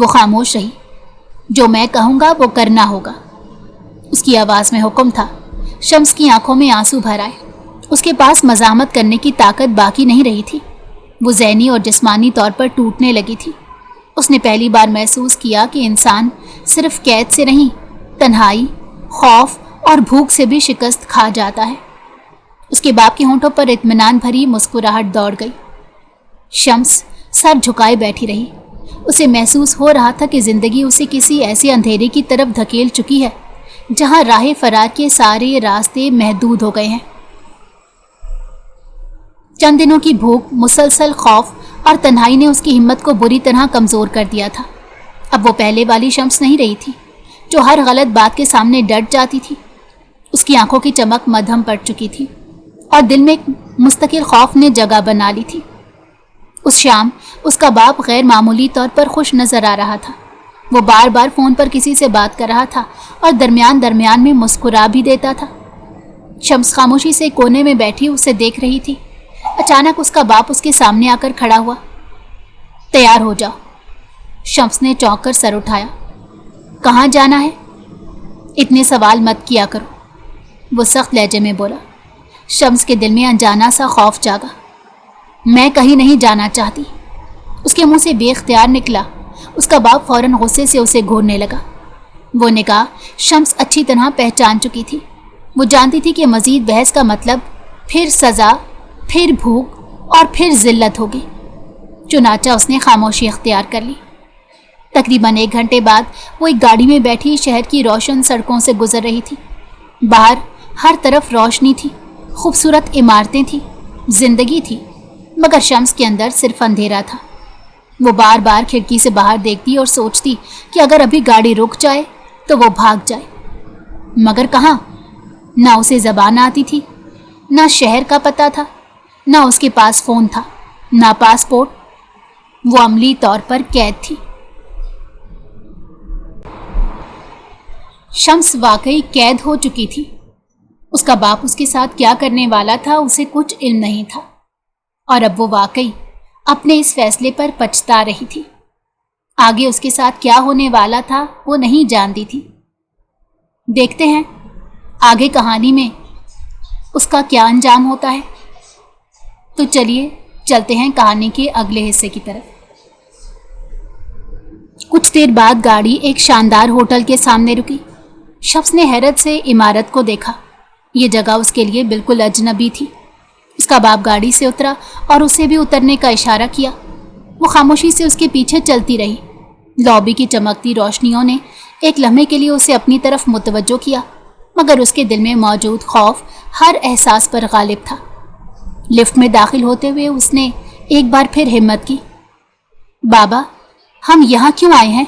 وہ خاموش رہی۔ جو میں کہوں گا وہ کرنا ہوگا۔ اس کی آواز میں حکم تھا۔ شمس کی آنکھوں میں آنسو بھر آئے۔ اس کے پاس مزاحمت کرنے کی طاقت باقی نہیں رہی تھی۔ وہ ذہنی اور جسمانی طور پر ٹوٹنے لگی تھی۔ اس نے پہلی بار محسوس کیا کہ انسان صرف قید سے نہیں، تنہائی، خوف اور بھوک سے بھی شکست کھا جاتا ہے۔ اس کے باپ کے ہونٹوں پر اطمینان بھری مسکراہٹ دوڑ گئی۔ شمس سر جھکائے بیٹھی رہی۔ اسے محسوس ہو رہا تھا کہ زندگی اسے کسی ایسے اندھیرے کی طرف دھکیل چکی ہے جہاں راہ فرار کے سارے راستے محدود ہو گئے ہیں۔ چند دنوں کی بھوک، مسلسل خوف اور تنہائی نے اس کی ہمت کو بری طرح کمزور کر دیا تھا۔ اب وہ پہلے والی شمس نہیں رہی تھی جو ہر غلط بات کے سامنے ڈٹ جاتی تھی۔ اس کی آنکھوں کی چمک مدھم پڑ چکی تھی اور دل میں ایک مستقل خوف نے جگہ بنا لی تھی۔ اس شام اس کا باپ غیر معمولی طور پر خوش نظر آ رہا تھا۔ وہ بار بار فون پر کسی سے بات کر رہا تھا اور درمیان میں مسکرا بھی دیتا تھا۔ شمس خاموشی سے کونے میں بیٹھی اسے دیکھ رہی تھی۔ اچانک اس کا باپ اس کے سامنے آ کر کھڑا ہوا۔ تیار ہو جاؤ۔ شمس نے چونک کر سر اٹھایا۔ کہاں جانا ہے؟ اتنے سوال مت کیا کرو، وہ سخت لہجے میں بولا۔ شمس کے دل میں انجانا سا خوف جاگا۔ میں کہیں نہیں جانا چاہتی، اس کے منہ سے بے اختیار نکلا۔ اس کا باپ فوراً غصے سے اسے گھورنے لگا۔ وہ نگاہ شمس اچھی طرح پہچان چکی تھی۔ وہ جانتی تھی کہ مزید بحث کا مطلب پھر سزا، پھر بھوک اور پھر ذلت ہوگی۔ چنانچہ اس نے خاموشی اختیار کر لی۔ تقریباً 1 گھنٹے بعد وہ ایک گاڑی میں بیٹھی شہر کی روشن سڑکوں سے گزر رہی تھی۔ باہر ہر طرف روشنی تھی، خوبصورت عمارتیں تھیں، زندگی تھی، مگر شمس کے اندر صرف اندھیرا تھا۔ وہ بار بار کھڑکی سے باہر دیکھتی اور سوچتی کہ اگر ابھی گاڑی رک جائے تو وہ بھاگ جائے، مگر کہاں؟ نہ اسے زبان آتی تھی، نہ شہر کا پتہ تھا، نہ اس کے پاس فون تھا، نہ پاسپورٹ۔ وہ عملی طور پر قید تھی۔ شمس واقعی قید ہو چکی تھی۔ اس کا باپ اس کے ساتھ کیا کرنے والا تھا اسے کچھ علم نہیں تھا، اور اب وہ واقعی اپنے اس فیصلے پر پچھتا رہی تھی۔ آگے اس کے ساتھ کیا ہونے والا تھا وہ نہیں جانتی تھی۔ دیکھتے ہیں آگے کہانی میں اس کا کیا انجام ہوتا ہے۔ تو چلیے چلتے ہیں کہانی کے اگلے حصے کی طرف۔ کچھ دیر بعد گاڑی ایک شاندار ہوٹل کے سامنے رکی۔ شخص نے حیرت سے عمارت کو دیکھا۔ یہ جگہ اس کے لیے بالکل اجنبی تھی۔ اس کا باپ گاڑی سے اترا اور اسے بھی اترنے کا اشارہ کیا۔ وہ خاموشی سے اس کے پیچھے چلتی رہی۔ لابی کی چمکتی روشنیوں نے ایک لمحے کے لیے اسے اپنی طرف متوجہ کیا، مگر اس کے دل میں موجود خوف ہر احساس پر غالب تھا۔ لفٹ میں داخل ہوتے ہوئے اس نے ایک بار پھر ہمت کی۔ بابا، ہم یہاں کیوں آئے ہیں؟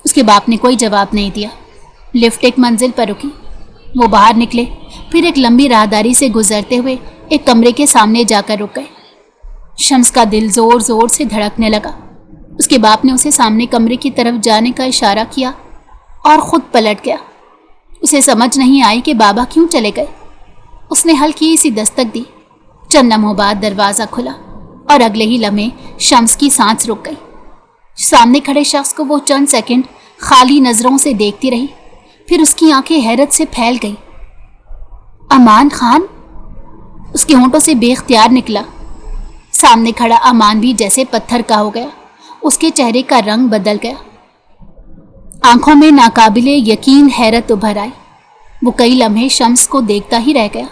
اس کے باپ نے کوئی جواب نہیں دیا۔ لفٹ ایک منزل پر رکی۔ وہ باہر نکلے، پھر ایک لمبی راہداری سے گزرتے ہوئے ایک کمرے کے سامنے جا کر رک گئے۔ شمس کا دل زور زور سے دھڑکنے لگا۔ اس کے باپ نے اسے سامنے کمرے کی طرف جانے کا اشارہ کیا اور خود پلٹ گیا۔ اسے سمجھ نہیں آئی کہ بابا کیوں چلے گئے۔ اس نے ہلکی سی دستک دی۔ چند لمحوں بعد دروازہ کھلا اور اگلے ہی لمحے شمس کی سانس رک گئی۔ سامنے کھڑے شخص کو وہ چند سیکنڈ خالی نظروں سے دیکھتی رہی، پھر اس کی آنکھیں حیرت سے پھیل گئی۔ امان خان؟ اس کے ہونٹوں سے بے اختیار نکلا۔ سامنے کھڑا امان بھی جیسے پتھر کا ہو گیا۔ اس کے چہرے کا رنگ بدل گیا۔ آنکھوں میں ناقابل یقین حیرت ابھر آئی۔ وہ کئی لمحے شمس کو دیکھتا ہی رہ گیا۔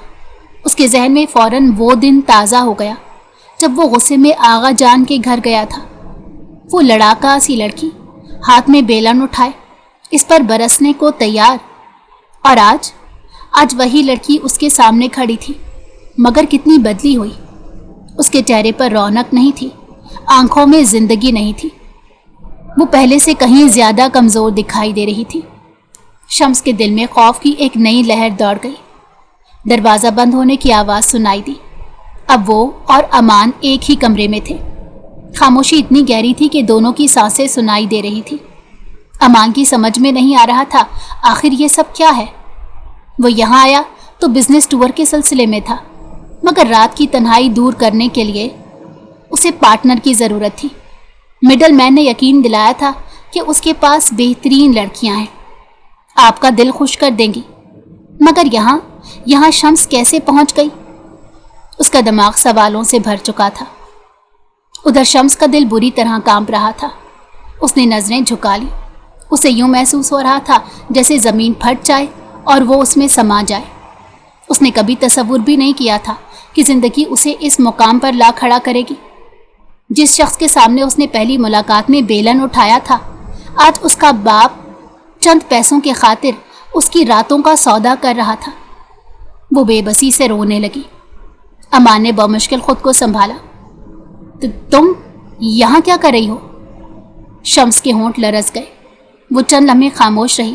اس کے ذہن میں فوراً وہ دن تازہ ہو گیا جب وہ غصے میں آغا جان کے گھر گیا تھا۔ وہ لڑاکا سی لڑکی، ہاتھ میں بیلن اٹھائے، اس پر برسنے کو تیار، اور آج وہی لڑکی اس کے سامنے کھڑی تھی، مگر کتنی بدلی ہوئی۔ اس کے چہرے پر رونق نہیں تھی، آنکھوں میں زندگی نہیں تھی۔ وہ پہلے سے کہیں زیادہ کمزور دکھائی دے رہی تھی۔ شمس کے دل میں خوف کی ایک نئی لہر دوڑ گئی۔ دروازہ بند ہونے کی آواز سنائی دی۔ اب وہ اور امان ایک ہی کمرے میں تھے۔ خاموشی اتنی گہری تھی کہ دونوں کی سانسیں سنائی دے رہی تھی۔ امان کی سمجھ میں نہیں آ رہا تھا آخر یہ سب کیا ہے۔ وہ یہاں آیا تو بزنس ٹور کے سلسلے میں تھا، مگر رات کی تنہائی دور کرنے کے لیے اسے پارٹنر کی ضرورت تھی۔ مڈل مین نے یقین دلایا تھا کہ اس کے پاس بہترین لڑکیاں ہیں، آپ کا دل خوش کر دیں گی، مگر یہاں شمس کیسے پہنچ گئی؟ اس کا دماغ سوالوں سے بھر چکا تھا۔ ادھر شمس کا دل بری طرح کانپ رہا تھا۔ اس نے نظریں جھکا لی۔ اسے یوں محسوس ہو رہا تھا جیسے زمین پھٹ جائے اور وہ اس میں سما جائے۔ اس نے کبھی تصور بھی نہیں کیا تھا کہ زندگی اسے اس مقام پر لا کھڑا کرے گی۔ جس شخص کے سامنے اس نے پہلی ملاقات میں بیلن اٹھایا تھا، آج اس کا باپ چند پیسوں کے خاطر اس کی راتوں کا سودا کر رہا تھا۔ وہ بے بسی سے رونے لگی۔ امان نے بمشکل خود کو سنبھالا۔ تم یہاں کیا کر رہی ہو؟ شمس کے ہونٹ لرز گئے۔ وہ چند لمحے خاموش رہی،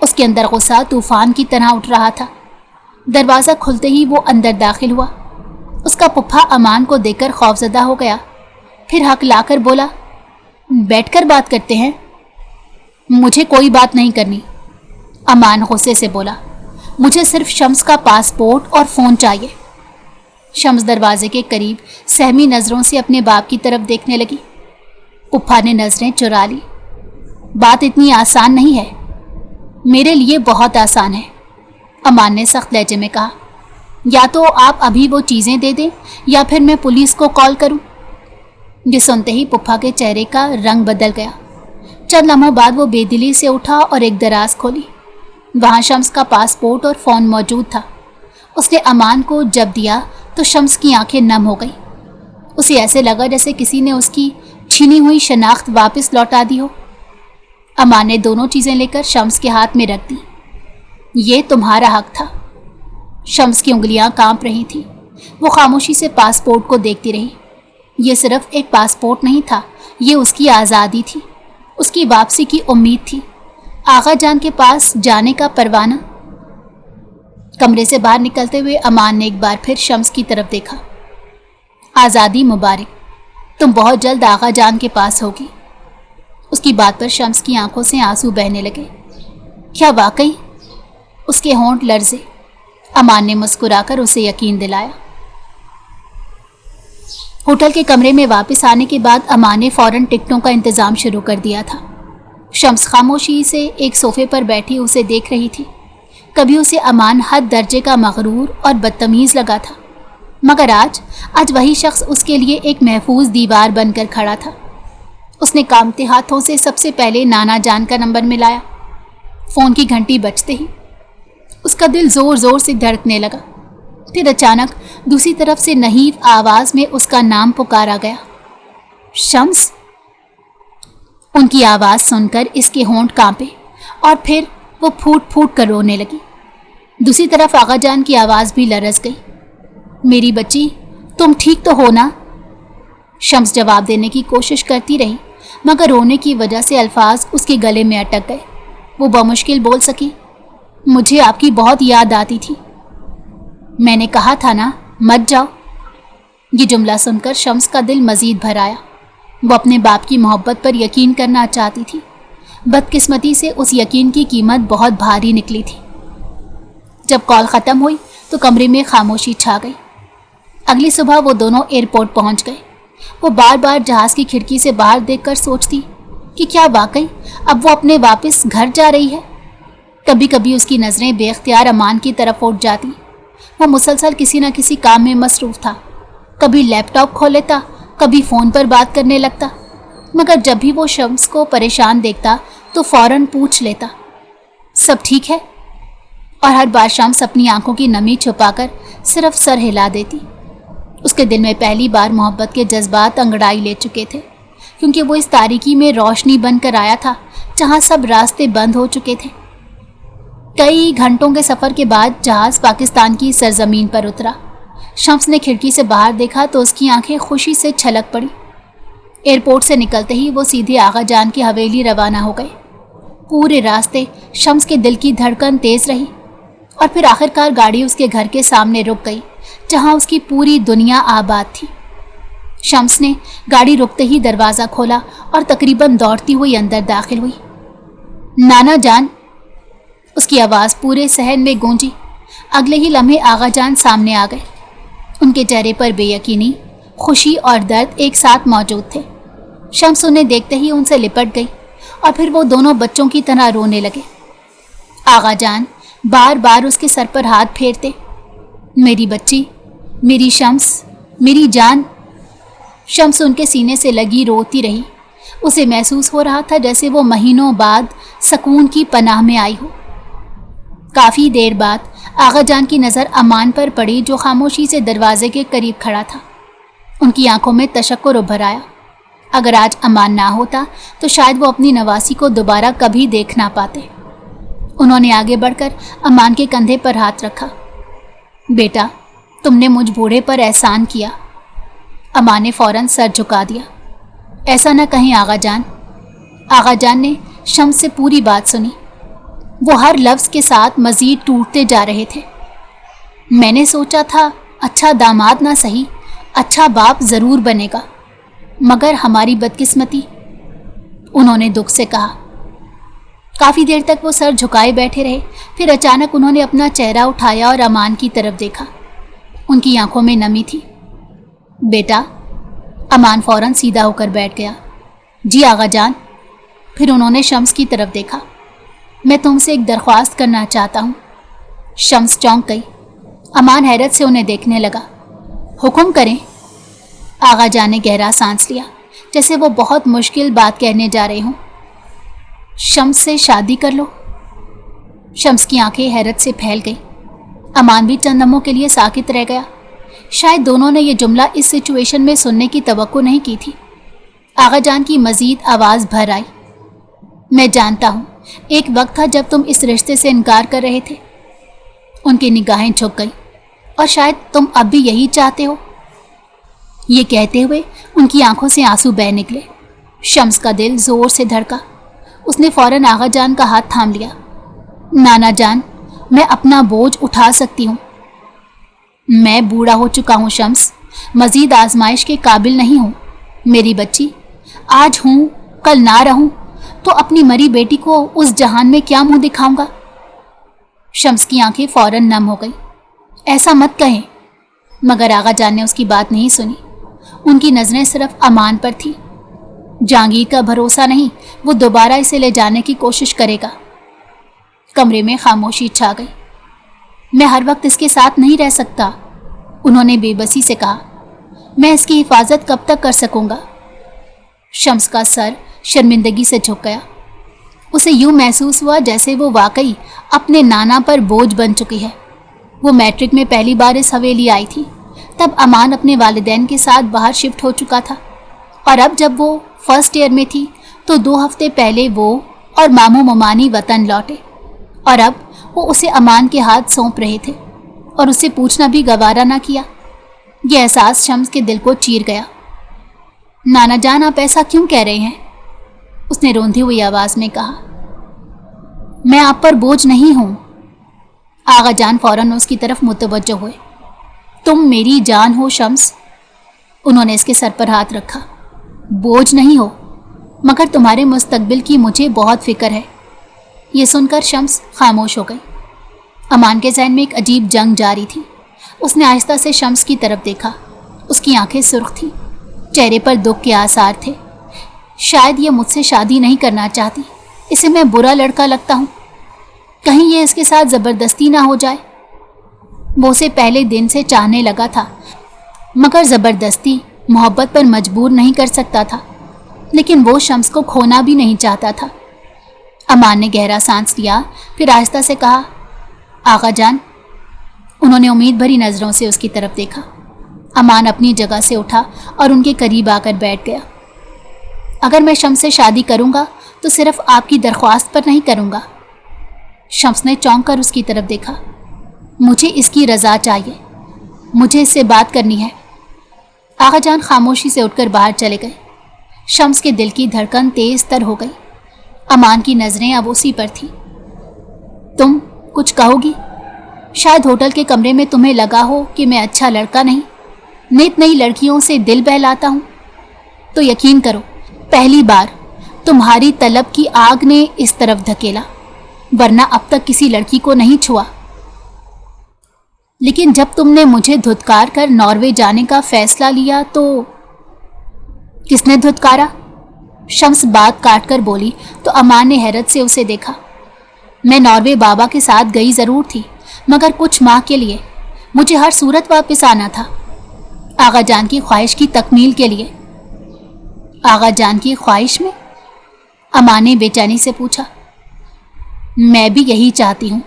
اس کے اندر غصہ طوفان کی طرح اٹھ رہا تھا۔ دروازہ کھلتے ہی وہ اندر داخل ہوا۔ اس کا پھپھا امان کو دیکھ کر خوفزدہ ہو گیا، پھر حق لا کر بولا، بیٹھ کر بات کرتے ہیں۔ مجھے کوئی بات نہیں کرنی، امان غصے سے بولا، مجھے صرف شمس کا پاسپورٹ اور فون چاہیے۔ شمس دروازے کے قریب سہمی نظروں سے اپنے باپ کی طرف دیکھنے لگی۔ پھپھا نے نظریں چرا لی۔ بات اتنی آسان نہیں ہے، میرے لیے بہت آسان ہے، امان نے سخت لہجے میں کہا۔ یا تو آپ ابھی وہ چیزیں دے دیں یا پھر میں پولیس کو کال کروں۔ یہ سنتے ہی پھپھا کے چہرے کا رنگ بدل گیا۔ چند لمحوں بعد وہ بے دلی سے اٹھا اور ایک دراز کھولی۔ وہاں شمس کا پاسپورٹ اور فون موجود تھا۔ اس نے امان کو جب دیا تو شمس کی آنکھیں نم ہو گئی۔ اسے ایسے لگا جیسے کسی نے اس کی چھینی ہوئی شناخت واپس لوٹا دی ہو۔ امان نے دونوں چیزیں لے کر شمس کے ہاتھ میں رکھ دی۔ یہ تمہارا حق تھا۔ شمس کی انگلیاں کانپ رہی تھیں۔ وہ خاموشی سے پاسپورٹ کو دیکھتی رہی۔ یہ صرف ایک پاسپورٹ نہیں تھا، یہ اس کی آزادی تھی، اس کی واپسی کی امید تھی، آغا جان کے پاس جانے کا پروانہ۔ کمرے سے باہر نکلتے ہوئے امان نے ایک بار پھر شمس کی طرف دیکھا۔ آزادی مبارک، تم بہت جلد آغا جان کے پاس ہوگی۔ اس کی بات پر شمس کی آنکھوں سے آنسو بہنے لگے۔ کیا واقعی؟ اس کے ہونٹ لرزے۔ امان نے مسکرا کر اسے یقین دلایا۔ ہوٹل کے کمرے میں واپس آنے کے بعد امان نے فوراً ٹکٹوں کا انتظام شروع کر دیا تھا۔ شمس خاموشی سے ایک صوفے پر بیٹھی اسے دیکھ رہی تھی۔ کبھی اسے امان حد درجے کا مغرور اور بدتمیز لگا تھا، مگر آج وہی شخص اس کے لیے ایک محفوظ دیوار بن کر کھڑا تھا۔ اس نے کانپتے ہاتھوں سے سب سے پہلے نانا جان کا نمبر ملایا۔ فون کی گھنٹی بجتے ہی اس کا دل زور زور سے دھڑکنے لگا۔ پھر اچانک دوسری طرف سے نحیف آواز میں اس کا نام پکارا گیا، شمس۔ ان کی آواز سن کر اس کے ہونٹ کانپے اور پھر وہ پھوٹ پھوٹ کر رونے لگی۔ دوسری طرف آغا جان کی آواز بھی لرز گئی، میری بچی تم ٹھیک تو ہو نا؟ شمس جواب دینے کی کوشش کرتی رہی، مگر رونے کی وجہ سے الفاظ اس کے گلے میں اٹک گئے۔ وہ بمشکل بول سکی، مجھے آپ کی بہت یاد آتی تھی، میں نے کہا تھا نا مت جاؤ۔ یہ جملہ سن کر شمس کا دل مزید بھر آیا۔ وہ اپنے باپ کی محبت پر یقین کرنا چاہتی تھی۔ بدقسمتی سے اس یقین کی قیمت بہت بھاری نکلی تھی۔ جب کال ختم ہوئی تو کمرے میں خاموشی چھا گئی۔ اگلی صبح وہ دونوں ایئرپورٹ پہنچ گئے۔ وہ بار بار جہاز کی کھڑکی سے باہر دیکھ کر سوچتی کہ کیا واقعی اب وہ اپنے واپس گھر جا رہی ہے۔ کبھی کبھی اس کی نظریں بے اختیار امان کی طرف اٹھ جاتی۔ وہ مسلسل کسی نہ کسی کام میں مصروف تھا، کبھی لیپ ٹاپ کھول لیتا، کبھی فون پر بات کرنے لگتا، مگر جب بھی وہ شمس کو پریشان دیکھتا تو فوراً پوچھ لیتا، سب ٹھیک ہے؟ اور ہر بار شمس اپنی آنکھوں کی نمی چھپا کر صرف سر ہلا دیتی۔ اس کے دل میں پہلی بار محبت کے جذبات انگڑائی لے چکے تھے، کیونکہ وہ اس تاریکی میں روشنی بن کر آیا تھا جہاں سب راستے بند ہو چکے تھے۔ کئی گھنٹوں کے سفر کے بعد جہاز پاکستان کی سرزمین پر اترا۔ شمس نے کھڑکی سے باہر دیکھا تو اس کی آنکھیں خوشی سے چھلک پڑی۔ ایئرپورٹ سے نکلتے ہی وہ سیدھے آغا جان کی حویلی روانہ ہو گئے۔ پورے راستے شمس کے دل کی دھڑکن تیز رہی اور پھر آخرکار گاڑی اس کے گھر کے سامنے رک گئی جہاں اس کی پوری دنیا آباد تھی۔ شمس نے گاڑی رکتے ہی دروازہ کھولا اور تقریباً دوڑتی ہوئی اندر داخل ہوئی۔ نانا جان، اس کی آواز پورے صحن میں گونجی۔ اگلے ہی لمحے آغا جان سامنے آ گئے۔ ان کے چہرے پر بے یقینی، خوشی اور درد ایک ساتھ موجود تھے۔ شمس انہیں دیکھتے ہی ان سے لپٹ گئی اور پھر وہ دونوں بچوں کی طرح رونے لگے۔ آغا جان بار بار اس کے سر پر ہاتھ پھیرتے، میری بچی، میری شمس، میری جان۔ شمس ان کے سینے سے لگی روتی رہی۔ اسے محسوس ہو رہا تھا جیسے وہ مہینوں بعد سکون کی پناہ میں آئی ہو۔ کافی دیر بعد آغا جان کی نظر امان پر پڑی جو خاموشی سے دروازے کے قریب کھڑا تھا۔ ان کی آنکھوں میں تشکر ابھر آیا۔ اگر آج امان نہ ہوتا تو شاید وہ اپنی نواسی کو دوبارہ کبھی دیکھ نہ پاتے۔ انہوں نے آگے بڑھ کر امان کے کندھے پر ہاتھ رکھا۔ بیٹا، تم نے مجھ بوڑھے پر احسان کیا۔ امان نے فوراً سر جھکا دیا۔ ایسا نہ کہیں آغا جان۔ آغا جان نے شمس سے پوری بات سنی۔ وہ ہر لفظ کے ساتھ مزید ٹوٹتے جا رہے تھے۔ میں نے سوچا تھا اچھا داماد نہ سہی، اچھا باپ ضرور بنے گا، مگر ہماری بدقسمتی، انہوں نے دکھ سے کہا۔ کافی دیر تک وہ سر جھکائے بیٹھے رہے، پھر اچانک انہوں نے اپنا چہرہ اٹھایا اور امان کی طرف دیکھا۔ ان کی آنکھوں میں نمی تھی۔ بیٹا، امان فوراً سیدھا ہو کر بیٹھ گیا۔ جی آغا جان۔ پھر انہوں نے شمس کی طرف دیکھا۔ میں تم سے ایک درخواست کرنا چاہتا ہوں۔ شمس چونک گئی۔ امان حیرت سے انہیں دیکھنے لگا۔ حکم کریں۔ آغا جان نے گہرا سانس لیا، جیسے وہ بہت مشکل بات کہنے جا رہے ہوں۔ شمس سے شادی کر لو۔ شمس کی آنکھیں حیرت سے پھیل گئی۔ امان بھی چند لمحوں کے لیے ساکت رہ گیا۔ شاید دونوں نے یہ جملہ اس سچویشن میں سننے کی توقع نہیں کی تھی۔ آغا جان کی مزید آواز بھر آئی۔ میں جانتا ہوں، ایک وقت تھا جب تم اس رشتے سے انکار کر رہے تھے۔ ان کی نگاہیں جھک گئیں۔ اور شاید تم اب بھی یہی چاہتے ہو۔ یہ کہتے ہوئے ان کی آنکھوں سے آنسو بہہ نکلے۔ شمس کا دل زور سے دھڑکا۔ اس نے فوراً آغا جان کا ہاتھ تھام لیا۔ نانا جان، میں اپنا بوجھ اٹھا سکتی ہوں۔ میں بوڑھا ہو چکا ہوں شمس، مزید آزمائش کے قابل نہیں ہوں۔ میری بچی، آج ہوں کل نہ رہوں تو اپنی مری بیٹی کو اس جہان میں کیا منہ دکھاؤں گا؟ شمس کی آنکھیں فوراً نم ہو گئی۔ ایسا مت کہیں۔ مگر آغا جان نے اس کی بات نہیں سنی۔ ان کی نظریں صرف امان پر تھی۔ جہانگیر کا بھروسہ نہیں، وہ دوبارہ اسے لے جانے کی کوشش کرے گا۔ کمرے میں خاموشی چھا گئی۔ میں ہر وقت اس کے ساتھ نہیں رہ سکتا، انہوں نے بے بسی سے کہا۔ میں اس کی حفاظت کب تک کر سکوں گا؟ شمس کا سر شرمندگی سے جھک گیا۔ اسے یوں محسوس ہوا جیسے وہ واقعی اپنے نانا پر بوجھ بن چکی ہے۔ وہ میٹرک میں پہلی بار اس حویلی آئی تھی، تب امان اپنے والدین کے ساتھ باہر شفٹ ہو چکا تھا، اور اب جب وہ فرسٹ ایئر میں تھی تو 2 ہفتے پہلے وہ اور ماموں ممانی وطن لوٹے، اور اب وہ اسے امان کے ہاتھ سونپ رہے تھے اور اسے پوچھنا بھی گوارا نہ کیا۔ یہ احساس شمس کے دل کو چیر گیا۔ نانا جان، آپ ایسا کیوں کہہ رہے ہیں؟ اس نے روندھی ہوئی آواز میں کہا۔ میں آپ پر بوجھ نہیں ہوں۔ آغا جان فوراً اس کی طرف متوجہ ہوئے۔ تم میری جان ہو شمس، انہوں نے اس کے سر پر ہاتھ رکھا۔ بوجھ نہیں ہو، مگر تمہارے مستقبل کی مجھے بہت فکر ہے۔ یہ سن کر شمس خاموش ہو گئی۔ امان کے ذہن میں ایک عجیب جنگ جاری تھی۔ اس نے آہستہ سے شمس کی طرف دیکھا۔ اس کی آنکھیں سرخ تھیں، چہرے پر دکھ کے آثار تھے۔ شاید یہ مجھ سے شادی نہیں کرنا چاہتی، اسے میں برا لڑکا لگتا ہوں، کہیں یہ اس کے ساتھ زبردستی نہ ہو جائے۔ وہ اسے پہلے دن سے چاہنے لگا تھا، مگر زبردستی محبت پر مجبور نہیں کر سکتا تھا، لیکن وہ شمس کو کھونا بھی نہیں چاہتا تھا۔ امان نے گہرا سانس لیا، پھر آہستہ سے کہا، آغا جان۔ انہوں نے امید بھری نظروں سے اس کی طرف دیکھا۔ امان اپنی جگہ سے اٹھا اور ان کے قریب آ کر بیٹھ گیا۔ اگر میں شمس سے شادی کروں گا تو صرف آپ کی درخواست پر نہیں کروں گا۔ شمس نے چونک کر اس کی طرف دیکھا۔ مجھے اس کی رضا چاہیے، مجھے اس سے بات کرنی ہے۔ آغا جان خاموشی سے اٹھ کر باہر چلے گئے۔ شمس کے دل کی دھڑکن تیز تر ہو گئی۔ امان کی نظریں اب اسی پر تھیں۔ تم کچھ کہو گی؟ شاید ہوٹل کے کمرے میں تمہیں لگا ہو کہ میں اچھا لڑکا نہیں، نت نئی لڑکیوں سے دل بہلاتا ہوں، تو یقین کرو پہلی بار تمہاری طلب کی آگ نے اس طرف دھکیلا، ورنہ اب تک کسی لڑکی کو نہیں چھوا۔ لیکن جب تم نے مجھے دھتکار کر ناروے جانے کا فیصلہ لیا تو… کس نے دھتکارا؟ شمس بات کاٹ کر بولی تو امان نے حیرت سے اسے دیکھا۔ میں ناروے بابا کے ساتھ گئی ضرور تھی، مگر کچھ ماہ کے لیے، مجھے ہر صورت واپس آنا تھا، آغا جان کی خواہش کی تکمیل کے لیے۔ آغا جان کی خواہش میں؟ امان نے بے چینی سے پوچھا۔ میں بھی یہی چاہتی ہوں،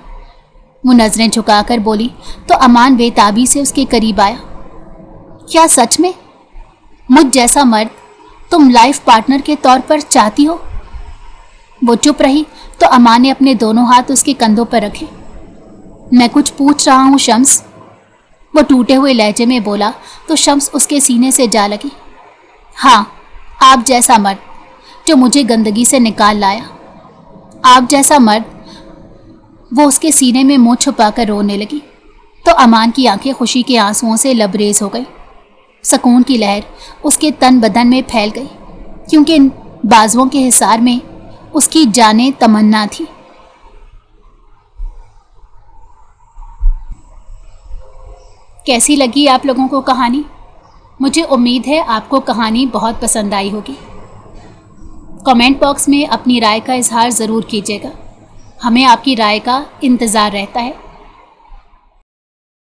وہ نظریں جھکا کر بولی تو امان بے تابی سے اس کے قریب آیا۔ کیا سچ میں مجھ جیسا مرد تم لائف پارٹنر کے طور پر چاہتی ہو؟ وہ چپ رہی تو امان نے اپنے دونوں ہاتھ اس کے کندھوں پر رکھے۔ میں کچھ پوچھ رہا ہوں شمس، وہ ٹوٹے ہوئے لہجے میں بولا تو شمس اس کے سینے سے جا لگی۔ ہاں، آپ جیسا مرد جو مجھے گندگی سے نکال لایا، آپ جیسا مرد وہ اس کے سینے میں منہ چھپا کر رونے لگی تو امان کی آنکھیں خوشی کے آنسوؤں سے لبریز ہو گئی۔ سکون کی لہر اس کے تن بدن میں پھیل گئی کیونکہ ان بازوؤں کے حصار میں اس کی جانیں تمنا تھی۔ کیسی لگی آپ لوگوں کو کہانی؟ مجھے امید ہے آپ کو کہانی بہت پسند آئی ہوگی۔ کمنٹ باکس میں اپنی رائے کا اظہار ضرور کیجیے گا، ہمیں آپ کی رائے کا انتظار رہتا ہے۔